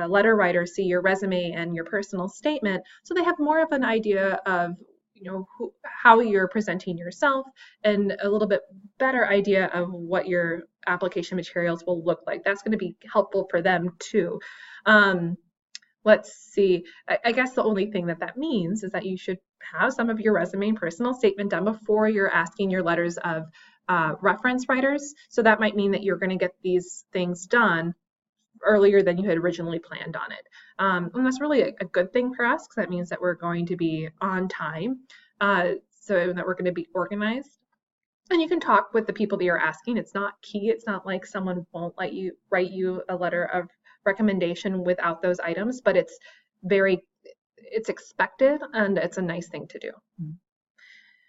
Speaker 2: letter writer see your resume and your personal statement, so they have more of an idea of how you're presenting yourself and a little bit better idea of what your application materials will look like. That's going to be helpful for them too. Let's see. I guess the only thing that means is that you should have some of your resume and personal statement done before you're asking your letters of reference writers. So that might mean that you're going to get these things done earlier than you had originally planned on it. And that's really a good thing for us, because that means that we're going to be on time, so that we're going to be organized. And you can talk with the people that you're asking. It's not key. It's not like someone won't let you write you a letter of recommendation without those items, but it's expected, and it's a nice thing to do.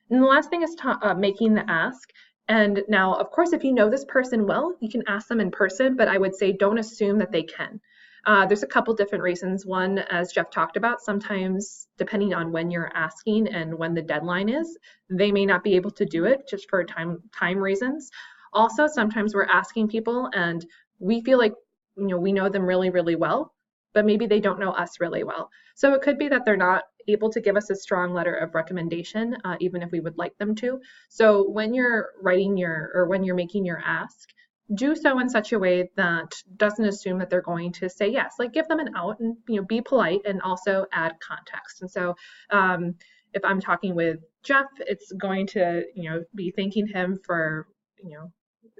Speaker 2: And the last thing is making the ask. And now, of course, if you know this person well, you can ask them in person, but I would say don't assume that they can. There's a couple different reasons. One, as Jeff talked about, sometimes depending on when you're asking and when the deadline is, they may not be able to do it just for time reasons. Also, sometimes we're asking people and we feel like we know them really, really well, but maybe they don't know us really well. So it could be that they're not able to give us a strong letter of recommendation, even if we would like them to. So when you're writing when you're making your ask, do so in such a way that doesn't assume that they're going to say yes. Like, give them an out and be polite, and also add context. And so if I'm talking with Jeff, it's going to be thanking him for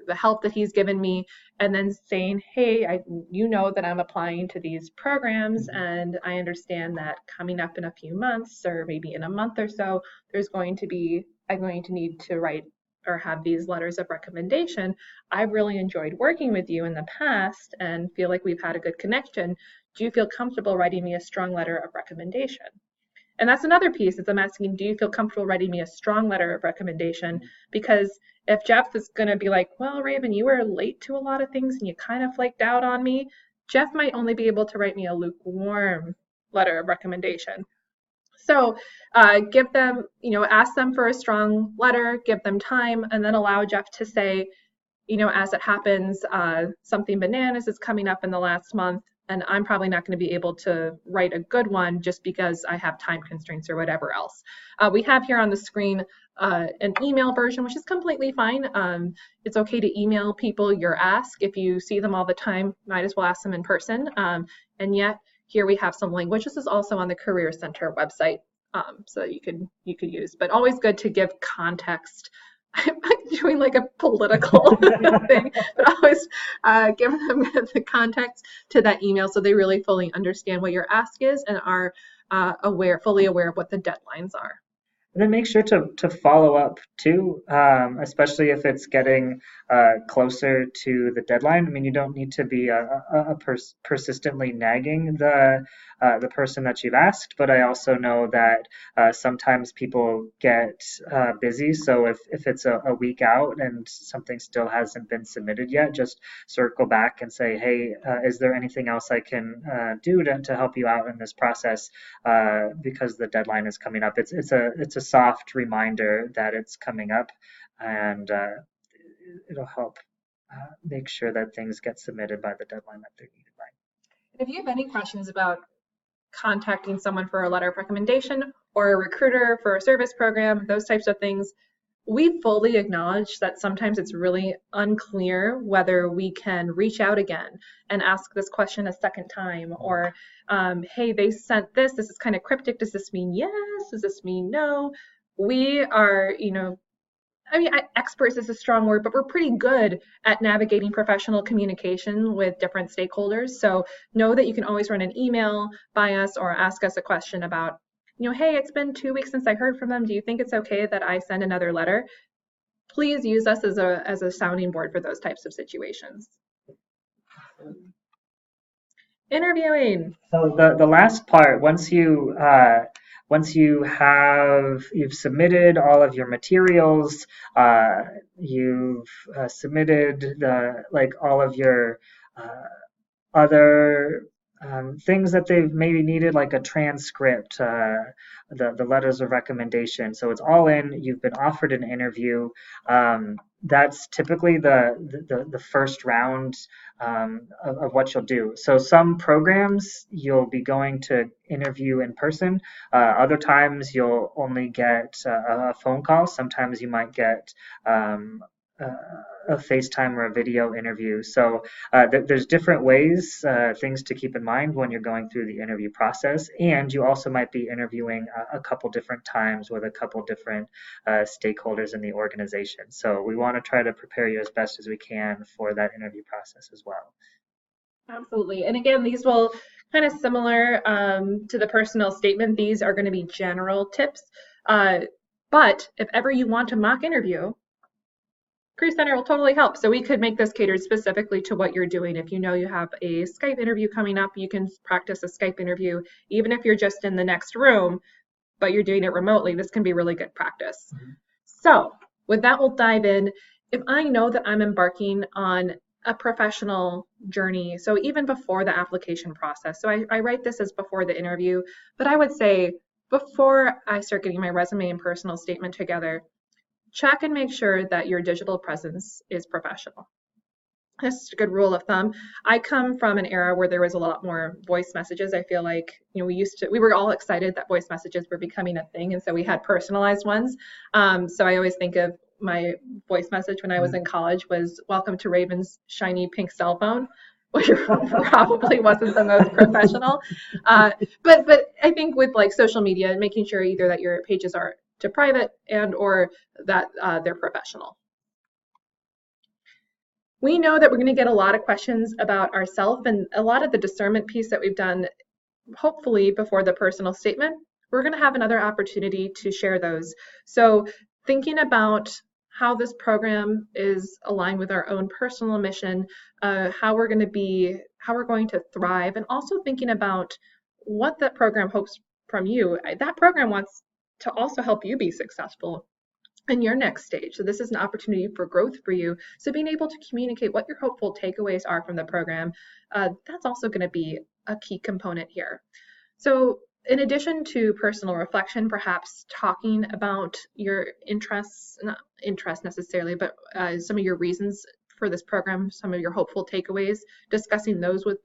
Speaker 2: the help that he's given me, and then saying, hey, you know that I'm applying to these programs, and I understand that coming up in a few months, or maybe in a month or so, I'm going to need to write or have these letters of recommendation. I've really enjoyed working with you in the past and feel like we've had a good connection. Do you feel comfortable writing me a strong letter of recommendation? And that's another piece, is I'm asking, do you feel comfortable writing me a strong letter of recommendation? Because if Jeff is going to be like, well, Raven, you were late to a lot of things and you kind of flaked out on me, Jeff might only be able to write me a lukewarm letter of recommendation. So give them, ask them for a strong letter, give them time, and then allow Jeff to say, as it happens, something bananas is coming up in the last month, and I'm probably not going to be able to write a good one just because I have time constraints or whatever else. We have here on the screen an email version, which is completely fine. It's okay to email people your ask. If you see them all the time, might as well ask them in person. And yet here we have some language. This is also on the Career Center website, so you could use, but always good to give context. I'm doing like a political thing, but always give them the context to that email so they really fully understand what your ask is and are fully aware of what the deadlines are.
Speaker 1: And then make sure to follow up too, especially if it's getting closer to the deadline. I mean, you don't need to be persistently nagging the person that you've asked, but I also know that sometimes people get busy. So if it's a week out and something still hasn't been submitted yet, just circle back and say, hey, is there anything else I can do to help you out in this process? Because the deadline is coming up. It's a soft reminder that it's coming up, and it'll help make sure that things get submitted by the deadline that they're needed by.
Speaker 2: If you have any questions about contacting someone for a letter of recommendation or a recruiter for a service program, those types of things, we fully acknowledge that sometimes it's really unclear whether we can reach out again and ask this question a second time, or hey, they sent this is kind of cryptic, does this mean yes, does this mean no? We are, experts is a strong word, but we're pretty good at navigating professional communication with different stakeholders. So know that you can always run an email by us or ask us a question about, hey, it's been 2 weeks since I heard from them. Do you think it's okay that I send another letter? Please use us as a sounding board for those types of situations. Interviewing.
Speaker 1: So the last part, once you've submitted all of your materials, you've submitted all of your other things that they've maybe needed, like a transcript, the letters of recommendation. So it's all in. You've been offered an interview. That's typically the first round of what you'll do. So some programs you'll be going to interview in person. Other times you'll only get a phone call. Sometimes you might get a FaceTime or a video interview. So there's different ways, things to keep in mind when you're going through the interview process, and you also might be interviewing a couple different times with a couple different stakeholders in the organization. So we want to try to prepare you as best as we can for that interview process as well.
Speaker 2: Absolutely. And again, these will kind of similar to the personal statement. These are going to be general tips. But if ever you want a mock interview, Career Center will totally help. So we could make this catered specifically to what you're doing. If you know you have a Skype interview coming up, you can practice a Skype interview, even if you're just in the next room, but you're doing it remotely. This can be really good practice. Mm-hmm. So with that, we'll dive in. If I know that I'm embarking on a professional journey, so even before the application process, so I write this as before the interview, but I would say before I start getting my resume and personal statement together, check and make sure that your digital presence is professional. That's a good rule of thumb. I come from an era where there was a lot more voice messages. I feel like, we were all excited that voice messages were becoming a thing, and so we had personalized ones. So I always think of my voice message when I was in college was "Welcome to Raven's shiny pink cell phone," which probably wasn't the most professional. But I think with like social media, making sure either that your pages are to private and or that they're professional. We know that we're going to get a lot of questions about ourselves, and a lot of the discernment piece that we've done, hopefully before the personal statement, we're going to have another opportunity to share those. So thinking about how this program is aligned with our own personal mission, how we're going to thrive, and also thinking about what that program hopes from you. That program wants to also help you be successful in your next stage. So this is an opportunity for growth for you. So being able to communicate what your hopeful takeaways are from the program, that's also going to be a key component here. So in addition to personal reflection, perhaps talking about your interests, not interest necessarily, but some of your reasons for this program, some of your hopeful takeaways, discussing those with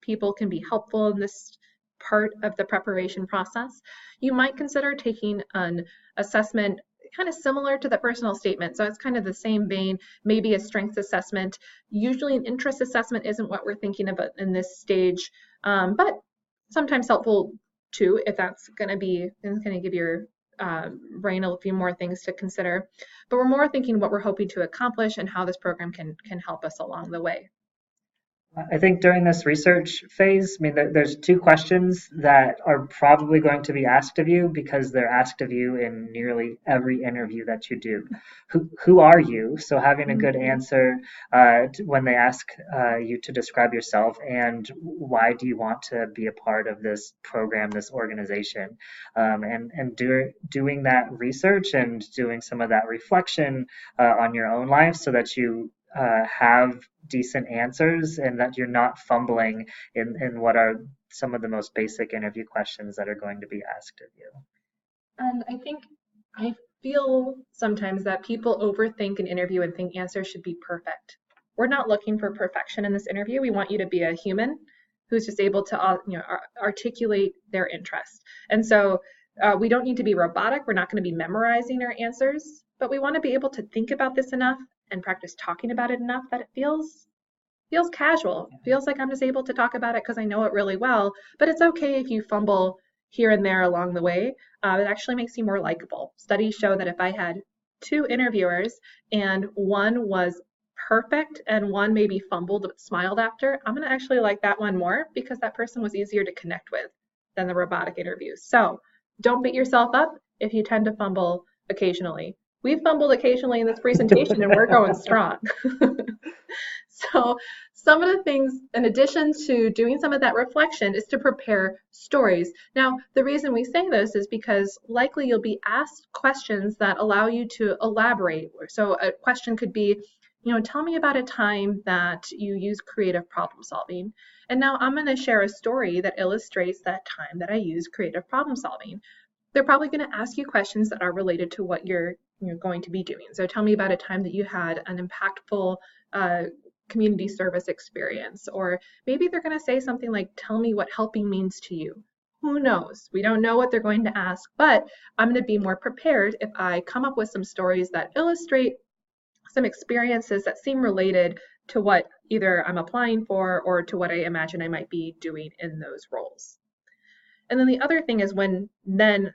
Speaker 2: people can be helpful in this part of the preparation process. You might consider taking an assessment kind of similar to the personal statement. So it's kind of the same vein, maybe a strengths assessment. Usually an interest assessment isn't what we're thinking about in this stage, but sometimes helpful too if that's going to give your brain a few more things to consider. But we're more thinking what we're hoping to accomplish and how this program can help us along the way.
Speaker 1: I think during this research phase, I mean, there's two questions that are probably going to be asked of you because they're asked of you in nearly every interview that you do. Who are you? So having a good answer when they ask you to describe yourself, and why do you want to be a part of this program, this organization, and doing that research and doing some of that reflection on your own life so that you have decent answers and that you're not fumbling in what are some of the most basic interview questions that are going to be asked of you.
Speaker 2: And I feel sometimes that people overthink an interview and think answers should be perfect. We're not looking for perfection in this interview. We want you to be a human who's just able to articulate their interest. And so we don't need to be robotic. We're not going to be memorizing our answers, but we want to be able to think about this enough and practice talking about it enough that it feels casual. It feels like I'm just able to talk about it because I know it really well, but it's okay if you fumble here and there along the way. It actually makes you more likable. Studies show that if I had 2 interviewers and one was perfect and one maybe fumbled but smiled after, I'm going to actually like that one more because that person was easier to connect with than the robotic interviews. So don't beat yourself up if you tend to fumble occasionally. We've fumbled occasionally in this presentation and we're going strong. So some of the things, in addition to doing some of that reflection, is to prepare stories. Now, the reason we say this is because likely you'll be asked questions that allow you to elaborate. So a question could be, tell me about a time that you use creative problem solving. And now I'm going to share a story that illustrates that time that I use creative problem solving. They're probably going to ask you questions that are related to what you're going to be doing. So tell me about a time that you had an impactful community service experience, or maybe they're going to say something like, tell me what helping means to you. Who knows? We don't know what they're going to ask, but I'm going to be more prepared if I come up with some stories that illustrate some experiences that seem related to what either I'm applying for or to what I imagine I might be doing in those roles. And then the other thing is when then,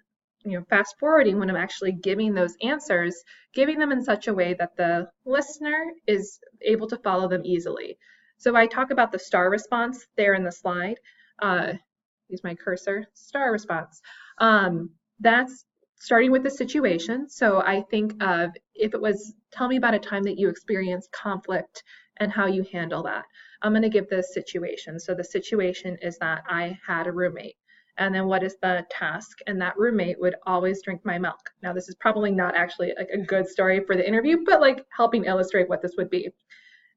Speaker 2: fast forwarding when I'm actually giving those answers, giving them in such a way that the listener is able to follow them easily. So I talk about the STAR response there in the slide. Use my cursor, STAR response. That's starting with the situation. So I think of if it was, tell me about a time that you experienced conflict and how you handle that. I'm going to give the situation. So the situation is that I had a roommate. And then what is the task? And that roommate would always drink my milk. Now, this is probably not actually like a good story for the interview, but like helping illustrate what this would be.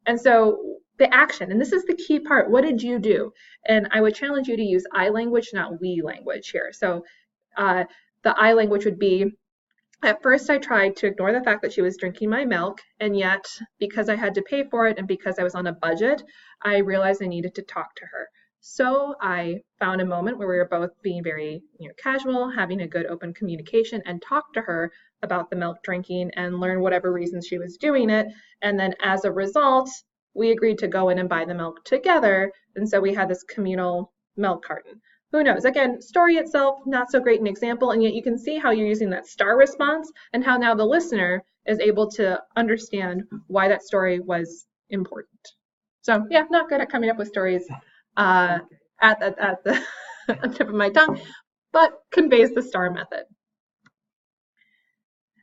Speaker 2: And so the action, and this is the key part, what did you do? And I would challenge you to use I language, not we language here. So the I language would be, at first I tried to ignore the fact that she was drinking my milk, and yet because I had to pay for it and because I was on a budget, I realized I needed to talk to her. So I found a moment where we were both being very casual, having a good open communication, and talked to her about the milk drinking and learn whatever reasons she was doing it. And then as a result, we agreed to go in and buy the milk together. And so we had this communal milk carton. Who knows? Again, story itself, not so great an example, and yet you can see how you're using that STAR response and how now the listener is able to understand why that story was important. So yeah, not good at coming up with stories at the tip of my tongue, but conveys the STAR method.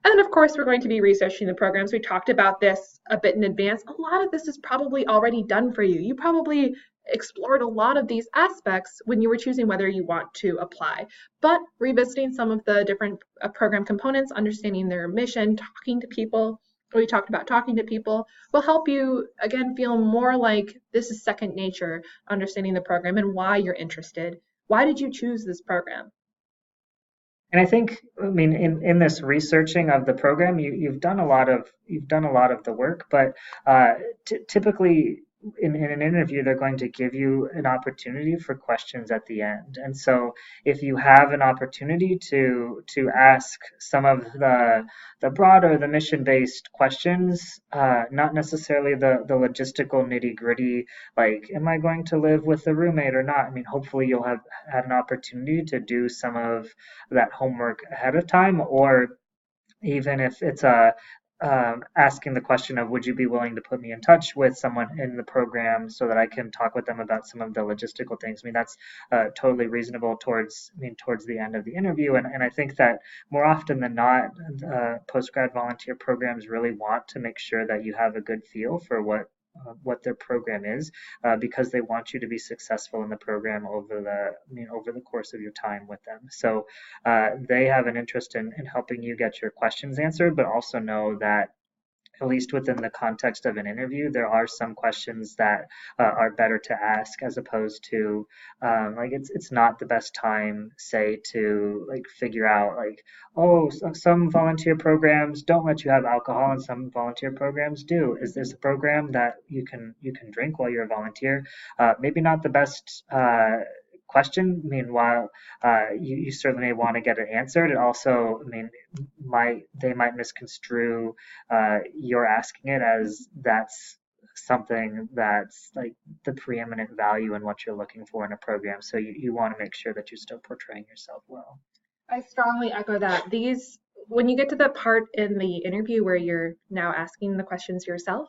Speaker 2: And then of course, we're going to be researching the programs. We talked about this a bit in advance. A lot of this is probably already done for you. You probably explored a lot of these aspects when you were choosing whether you want to apply. But revisiting some of the different program components, understanding their mission, talking to people, we talked about talking to people, will help you, again, feel more like this is second nature, understanding the program and why you're interested. Why did you choose this program?
Speaker 1: And I think, I mean, in this researching of the program, you've done a lot of the work, but typically in an interview, they're going to give you an opportunity for questions at the end. And so if you have an opportunity to ask some of the broader, the mission-based questions, not necessarily the logistical nitty-gritty, like, am I going to live with a roommate or not? I mean, hopefully you'll have had an opportunity to do some of that homework ahead of time, or even if it's asking the question of would you be willing to put me in touch with someone in the program so that I can talk with them about some of the logistical things. I mean, that's totally reasonable towards the end of the interview. And I think that more often than not, post-grad volunteer programs really want to make sure that you have a good feel for what their program is, because they want you to be successful in the program over the course of your time with them. So they have an interest in helping you get your questions answered, but also know that at least within the context of an interview, there are some questions that are better to ask as opposed to like it's not the best time, say, to like figure out like, oh, some volunteer programs don't let you have alcohol and some volunteer programs do. Is this a program that you can drink while you're a volunteer? Maybe not the best question. Meanwhile, you certainly want to get it answered. It also, I mean, they might misconstrue you're asking it as that's something that's like the preeminent value in what you're looking for in a program. So you want to make sure that you're still portraying yourself well.
Speaker 2: I strongly echo that. When you get to the part in the interview where you're now asking the questions yourself,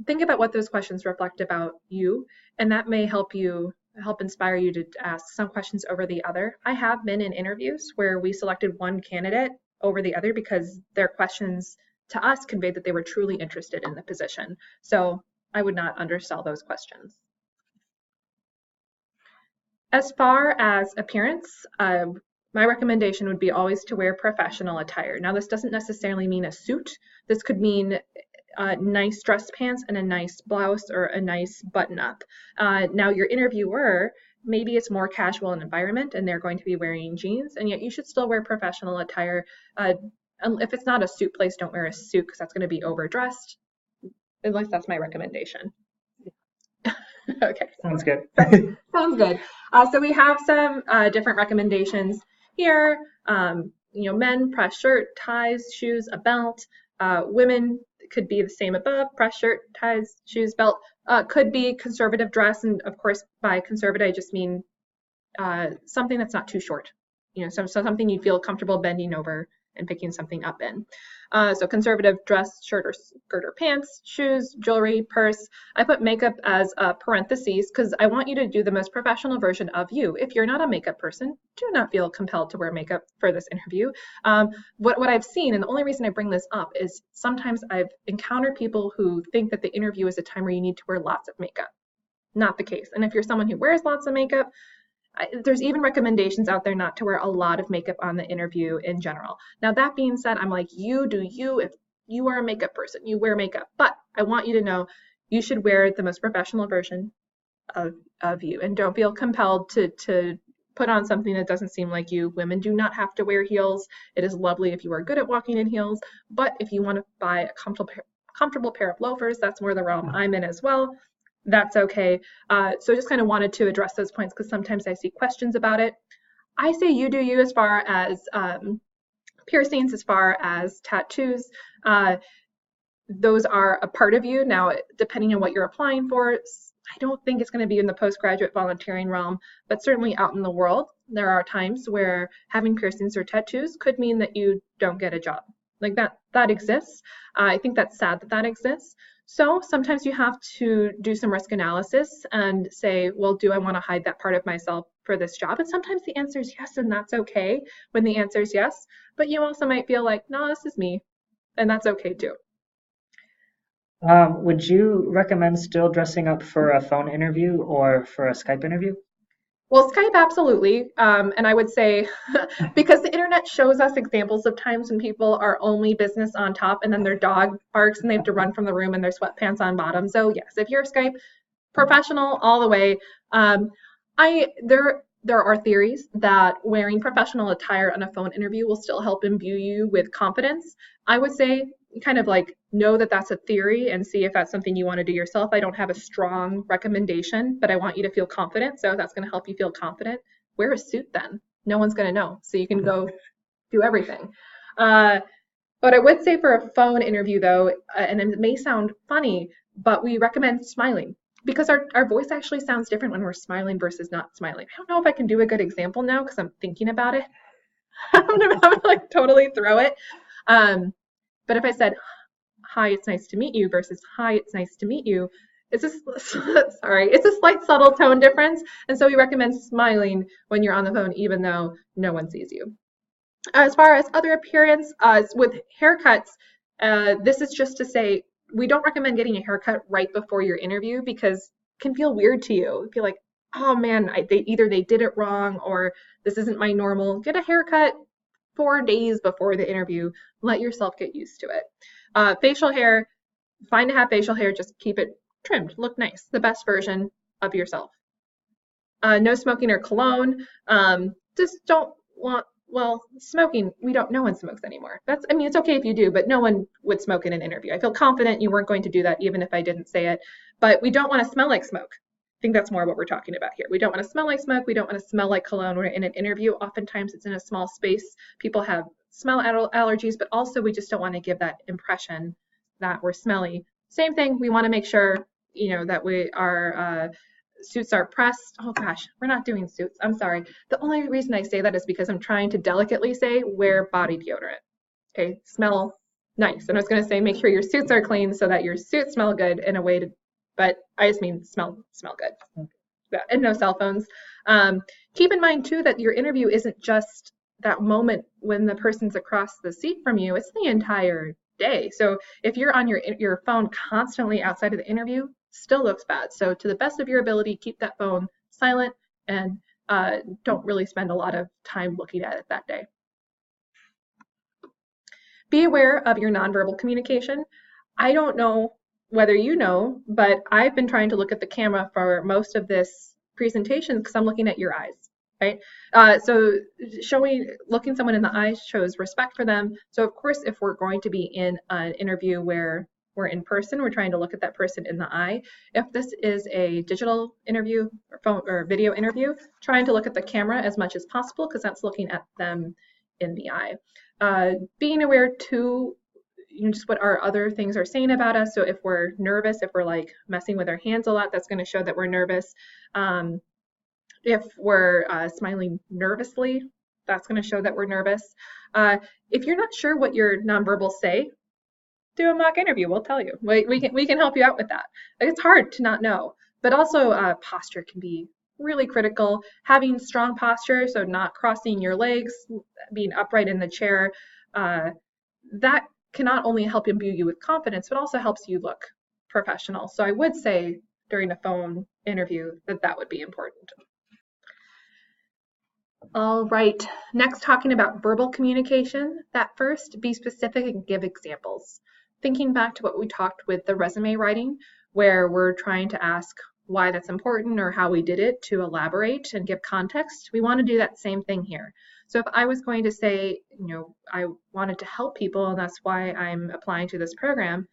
Speaker 2: think about what those questions reflect about you, and that may help inspire you to ask some questions over the other. I have been in interviews where we selected one candidate over the other because their questions to us conveyed that they were truly interested in the position. So I would not undersell those questions. As far as appearance, my recommendation would be always to wear professional attire. Now, this doesn't necessarily mean a suit. This could mean nice dress pants and a nice blouse or a nice button up. Now your interviewer, maybe it's more casual an environment and they're going to be wearing jeans, and yet you should still wear professional attire. If it's not a suit place, don't wear a suit because that's going to be overdressed. At least that's my recommendation. Okay.
Speaker 1: Sounds good.
Speaker 2: Sounds good. So we have some different recommendations here. Men, press shirt, ties, shoes, a belt. Women could be the same above, press shirt, ties, shoes, belt. Could be conservative dress, and of course by conservative I just mean something that's not too short. Something you feel comfortable bending over and picking something up in. So conservative dress, shirt or skirt or pants, shoes, jewelry, purse. I put makeup as parentheses because I want you to do the most professional version of you. If you're not a makeup person, do not feel compelled to wear makeup for this interview. What I've seen, and the only reason I bring this up is sometimes I've encountered people who think that the interview is a time where you need to wear lots of makeup. Not the case. And if you're someone who wears lots of makeup, there's even recommendations out there not to wear a lot of makeup on the interview in general. Now, that being said, I'm like, you do you. If you are a makeup person, you wear makeup. But I want you to know you should wear the most professional version of you, and don't feel compelled to put on something that doesn't seem like you. Women do not have to wear heels. It is lovely if you are good at walking in heels, but if you want to buy a comfortable pair of loafers, that's more the realm I'm in as well. That's okay. So I just kind of wanted to address those points because sometimes I see questions about it. I say you do you as far as piercings, as far as tattoos. Those are a part of you. Now, depending on what you're applying for, I don't think it's going to be in the postgraduate volunteering realm, but certainly out in the world, there are times where having piercings or tattoos could mean that you don't get a job. Like that exists. I think that's sad that exists. So sometimes you have to do some risk analysis and say, well, do I want to hide that part of myself for this job? And sometimes the answer is yes, and that's okay when the answer is yes. But you also might feel like, no, this is me, and that's okay too.
Speaker 1: Would you recommend still dressing up for a phone interview or for a Skype interview?
Speaker 2: Well, Skype, absolutely. And I would say, because the internet shows us examples of times when people are only business on top and then their dog barks and they have to run from the room and their sweatpants on bottom. So yes, if you're Skype, professional all the way. There are theories that wearing professional attire on a phone interview will still help imbue you with confidence. I would say kind of like know that that's a theory and see if that's something you want to do yourself. I don't have a strong recommendation, but I want you to feel confident. So if that's going to help you feel confident, wear a suit then. No one's going to know. So you can go do everything. But I would say for a phone interview though, and it may sound funny, but we recommend smiling because our voice actually sounds different when we're smiling versus not smiling. I don't know if I can do a good example now because I'm thinking about it. I'm gonna like totally throw it. But if I said, hi, it's nice to meet you versus hi, it's nice to meet you, it's a slight subtle tone difference. And so we recommend smiling when you're on the phone, even though no one sees you. As far as other appearance, with haircuts, this is just to say, we don't recommend getting a haircut right before your interview because it can feel weird to you. You feel like, oh man, either they did it wrong or this isn't my normal. Get a haircut 4 days before the interview. Let yourself get used to it. Facial hair, fine to have facial hair, just keep it trimmed, look nice, the best version of yourself. No smoking or cologne. Just don't want, well, smoking, no one smokes anymore. It's okay if you do, but no one would smoke in an interview. I feel confident you weren't going to do that even if I didn't say it, but we don't want to smell like smoke. I think that's more what we're talking about here. We don't want to smell like smoke. We don't want to smell like cologne. We're in an interview. Oftentimes it's in a small space. People have smell allergies, but also we just don't want to give that impression that we're smelly. Same thing. We want to make sure, that our suits are pressed. Oh gosh, we're not doing suits. I'm sorry. The only reason I say that is because I'm trying to delicately say wear body deodorant. Okay, smell nice. And I was going to say make sure your suits are clean so that your suits smell good in a way to, but I just mean smell good. Yeah, and no cell phones. Keep in mind too that your interview isn't just that moment when the person's across the seat from you. It's the entire day. So if you're on your phone constantly outside of the interview, still looks bad. So to the best of your ability, keep that phone silent and don't really spend a lot of time looking at it that day. Be aware of your nonverbal communication. I don't know whether you know, but I've been trying to look at the camera for most of this presentation because I'm looking at your eyes, right? So looking someone in the eyes shows respect for them. So of course, if we're going to be in an interview where we're in person, we're trying to look at that person in the eye. If this is a digital interview or phone or video interview, trying to look at the camera as much as possible because that's looking at them in the eye. Being aware too, just what our other things are saying about us. So if we're nervous, if we're like messing with our hands a lot, that's going to show that we're nervous. If we're smiling nervously, that's going to show that we're nervous. If you're not sure what your nonverbals say, do a mock interview. We'll tell you. We can help you out with that. It's hard to not know, but also posture can be really critical. Having strong posture, so not crossing your legs, being upright in the chair, that can not only help imbue you with confidence, but also helps you look professional. So I would say during a phone interview that would be important. All right, next talking about verbal communication. That first, be specific and give examples. Thinking back to what we talked with the resume writing, where we're trying to ask why that's important or how we did it to elaborate and give context, we want to do that same thing here. So if I was going to say, I wanted to help people and that's why I'm applying to this program,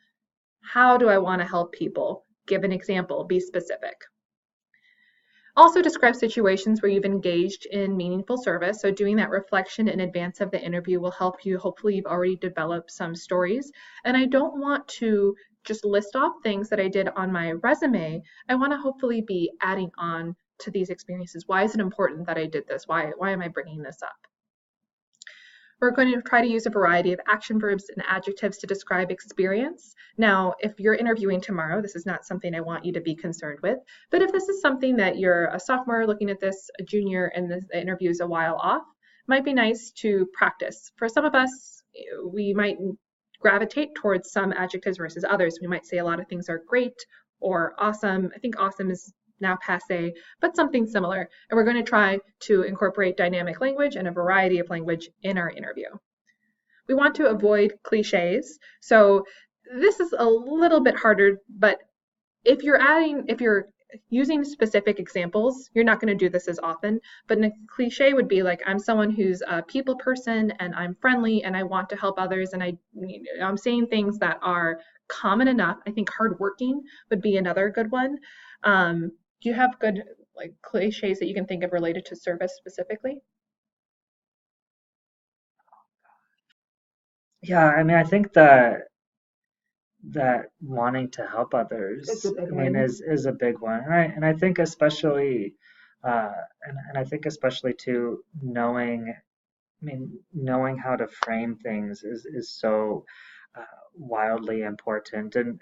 Speaker 2: how do I want to help people? Give an example, be specific. Also describe situations where you've engaged in meaningful service. So doing that reflection in advance of the interview will help you. Hopefully you've already developed some stories. And I don't want to just list off things that I did on my resume. I want to hopefully be adding on to these experiences. Why is it important that I did this? Why am I bringing this up? We're going to try to use a variety of action verbs and adjectives to describe experience. Now, if you're interviewing tomorrow, this is not something I want you to be concerned with, but if this is something that you're a sophomore looking at this, a junior, and the interview is a while off, it might be nice to practice. For some of us, we might gravitate towards some adjectives versus others. We might say a lot of things are great or awesome. I think awesome is now passé, but something similar. And we're going to try to incorporate dynamic language and a variety of language in our interview. We want to avoid cliches. So this is a little bit harder, but if you're using specific examples, you're not going to do this as often, but a cliche would be like, I'm someone who's a people person and I'm friendly and I want to help others and I'm saying things that are common enough. I think hardworking would be another good one. Do you have good cliches that you can think of related to service specifically?
Speaker 1: Yeah, I mean, I think that wanting to help others, is a big one, right? And I think especially, and I think especially too, knowing how to frame things is so wildly important, and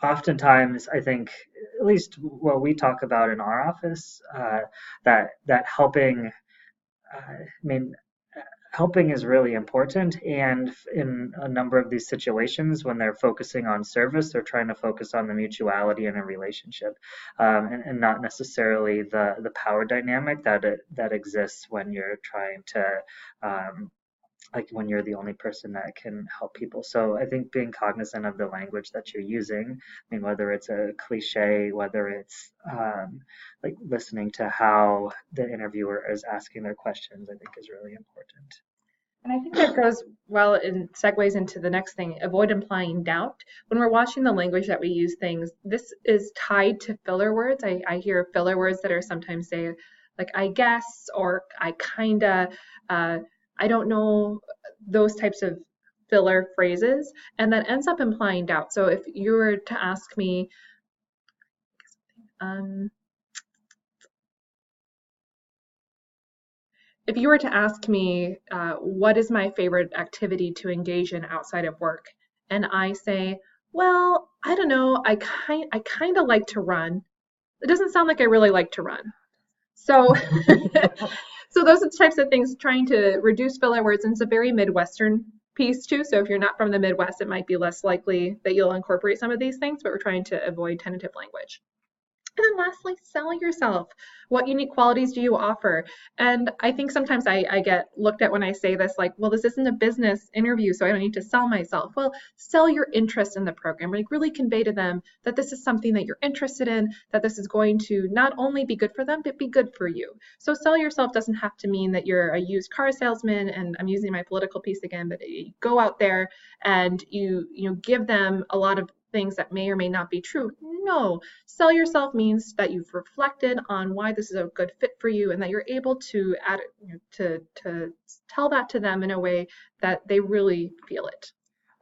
Speaker 1: oftentimes I think, at least what we talk about in our office, that helping, helping is really important. And in a number of these situations, when they're focusing on service, they're trying to focus on the mutuality in a relationship, and not necessarily the power dynamic that exists when you're trying to, when you're the only person that can help people. So I think being cognizant of the language that you're using, whether it's a cliche, whether it's listening to how the interviewer is asking their questions, I think is really important.
Speaker 2: And I think that goes well and segues into the next thing, avoid implying doubt. When we're watching the language that we use things, this is tied to filler words. I hear filler words that are sometimes say, like, I guess, or I kinda, I don't know, those types of filler phrases, and that ends up implying doubt. So if you were to ask me, if you were to ask me, what is my favorite activity to engage in outside of work? And I say, well, I don't know, I kind of like to run. It doesn't sound like I really like to run. So, so those are the types of things, trying to reduce filler words. And it's a very Midwestern piece too. So if you're not from the Midwest, it might be less likely that you'll incorporate some of these things, but we're trying to avoid tentative language. And then lastly, sell yourself. What unique qualities do you offer? And I think sometimes I get looked at when I say this like, well, this isn't a business interview, so I don't need to sell myself. Well, sell your interest in the program. Like really convey to them that this is something that you're interested in, that this is going to not only be good for them, but be good for you. So sell yourself doesn't have to mean that you're a used car salesman, and I'm using my political piece again, but you go out there and you give them a lot of things that may or may not be true. No, sell yourself means that you've reflected on why this is a good fit for you, and that you're able to add to tell that to them in a way that they really feel it.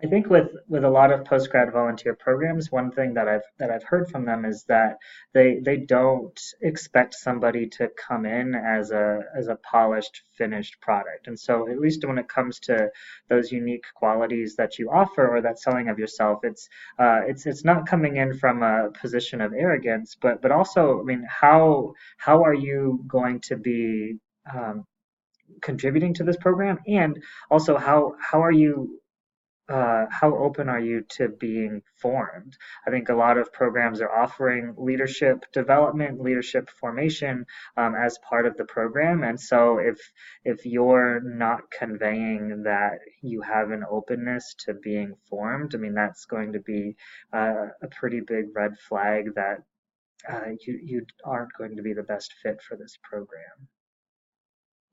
Speaker 1: I think with a lot of post-grad volunteer programs, one thing that I've heard from them is that they don't expect somebody to come in as a polished, finished product. And so at least when it comes to those unique qualities that you offer or that selling of yourself, it's not coming in from a position of arrogance, but also, I mean, how are you going to be contributing to this program, and also how are you how open are you to being formed? I think a lot of programs are offering leadership development, leadership formation as part of the program, and so if you're not conveying that you have an openness to being formed, I mean that's going to be a pretty big red flag that you aren't going to be the best fit for this program.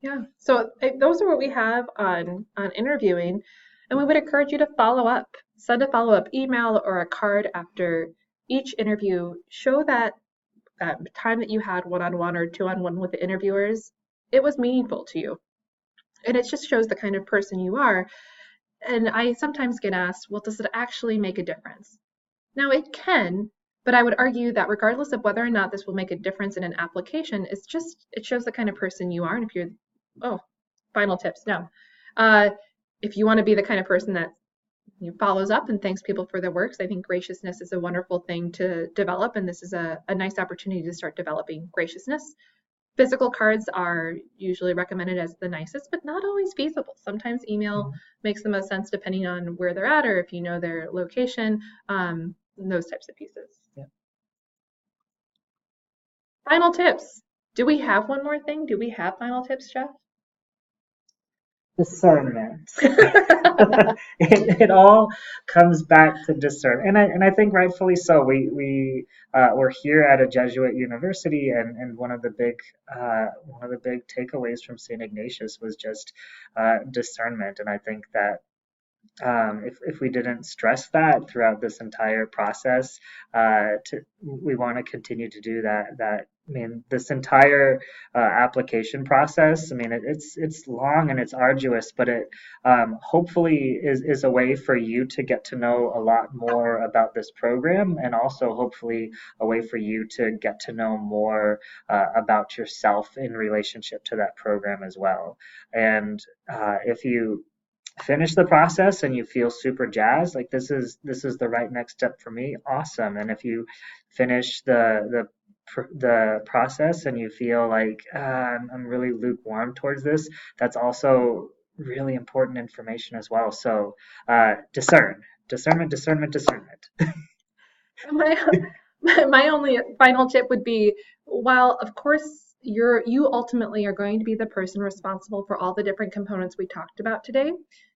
Speaker 2: Yeah. So those are what we have on interviewing, and we would encourage you to follow up. Send a follow-up email or a card after each interview. Show that time that you had one-on-one or two-on-one with the interviewers, it was meaningful to you. And it just shows the kind of person you are. And I sometimes get asked, well, does it actually make a difference? Now it can, but I would argue that regardless of whether or not this will make a difference in an application, it shows the kind of person you are. And if you're, oh, final tips, no. Uh, if you want to be the kind of person that follows up and thanks people for their works, I think graciousness is a wonderful thing to develop, and this is a nice opportunity to start developing graciousness. Physical cards are usually recommended as the nicest, but not always feasible. Sometimes email makes the most sense depending on where they're at or if you know their location, those types of pieces.
Speaker 1: Yeah.
Speaker 2: Final tips. Do we have one more thing? Do we have final tips, Jeff?
Speaker 1: Discernment. It all comes back to discern, and I think rightfully so. We're here at a Jesuit university, and one of the big takeaways from St. Ignatius was just discernment, and I think that if we didn't stress that throughout this entire process, we want to continue to do that. I mean, this entire application process. I mean, it's long and it's arduous, but it hopefully is a way for you to get to know a lot more about this program, and also hopefully a way for you to get to know more about yourself in relationship to that program as well. And if you finish the process and you feel super jazzed, like this is the right next step for me, awesome. And if you finish the process and you feel like I'm really lukewarm towards this, that's also really important information as well. So discernment.
Speaker 2: My my only final tip would be, while of course you ultimately are going to be the person responsible for all the different components we talked about today,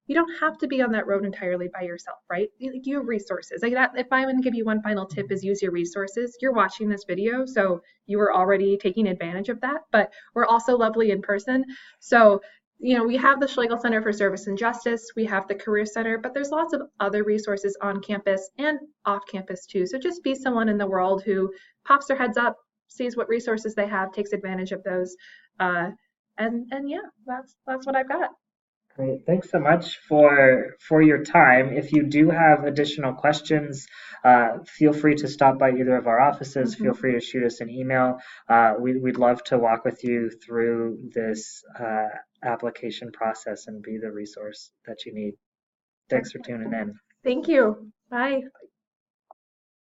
Speaker 2: you don't have to be on that road entirely by yourself, right? You have resources. Like that, if I'm going to give you one final tip is use your resources. You're watching this video, so you are already taking advantage of that, but we're also lovely in person. So we have the Schlegel Center for Service and Justice, we have the Career Center, but there's lots of other resources on campus and off campus too. So just be someone in the world who pops their heads up, sees what resources they have, takes advantage of those. And yeah, that's what I've got.
Speaker 1: Great. Thanks so much for your time. If you do have additional questions, feel free to stop by either of our offices. Feel free to shoot us an email. We'd love to walk with you through this application process and be the resource that you need. Thanks for tuning in.
Speaker 2: Thank you. Bye.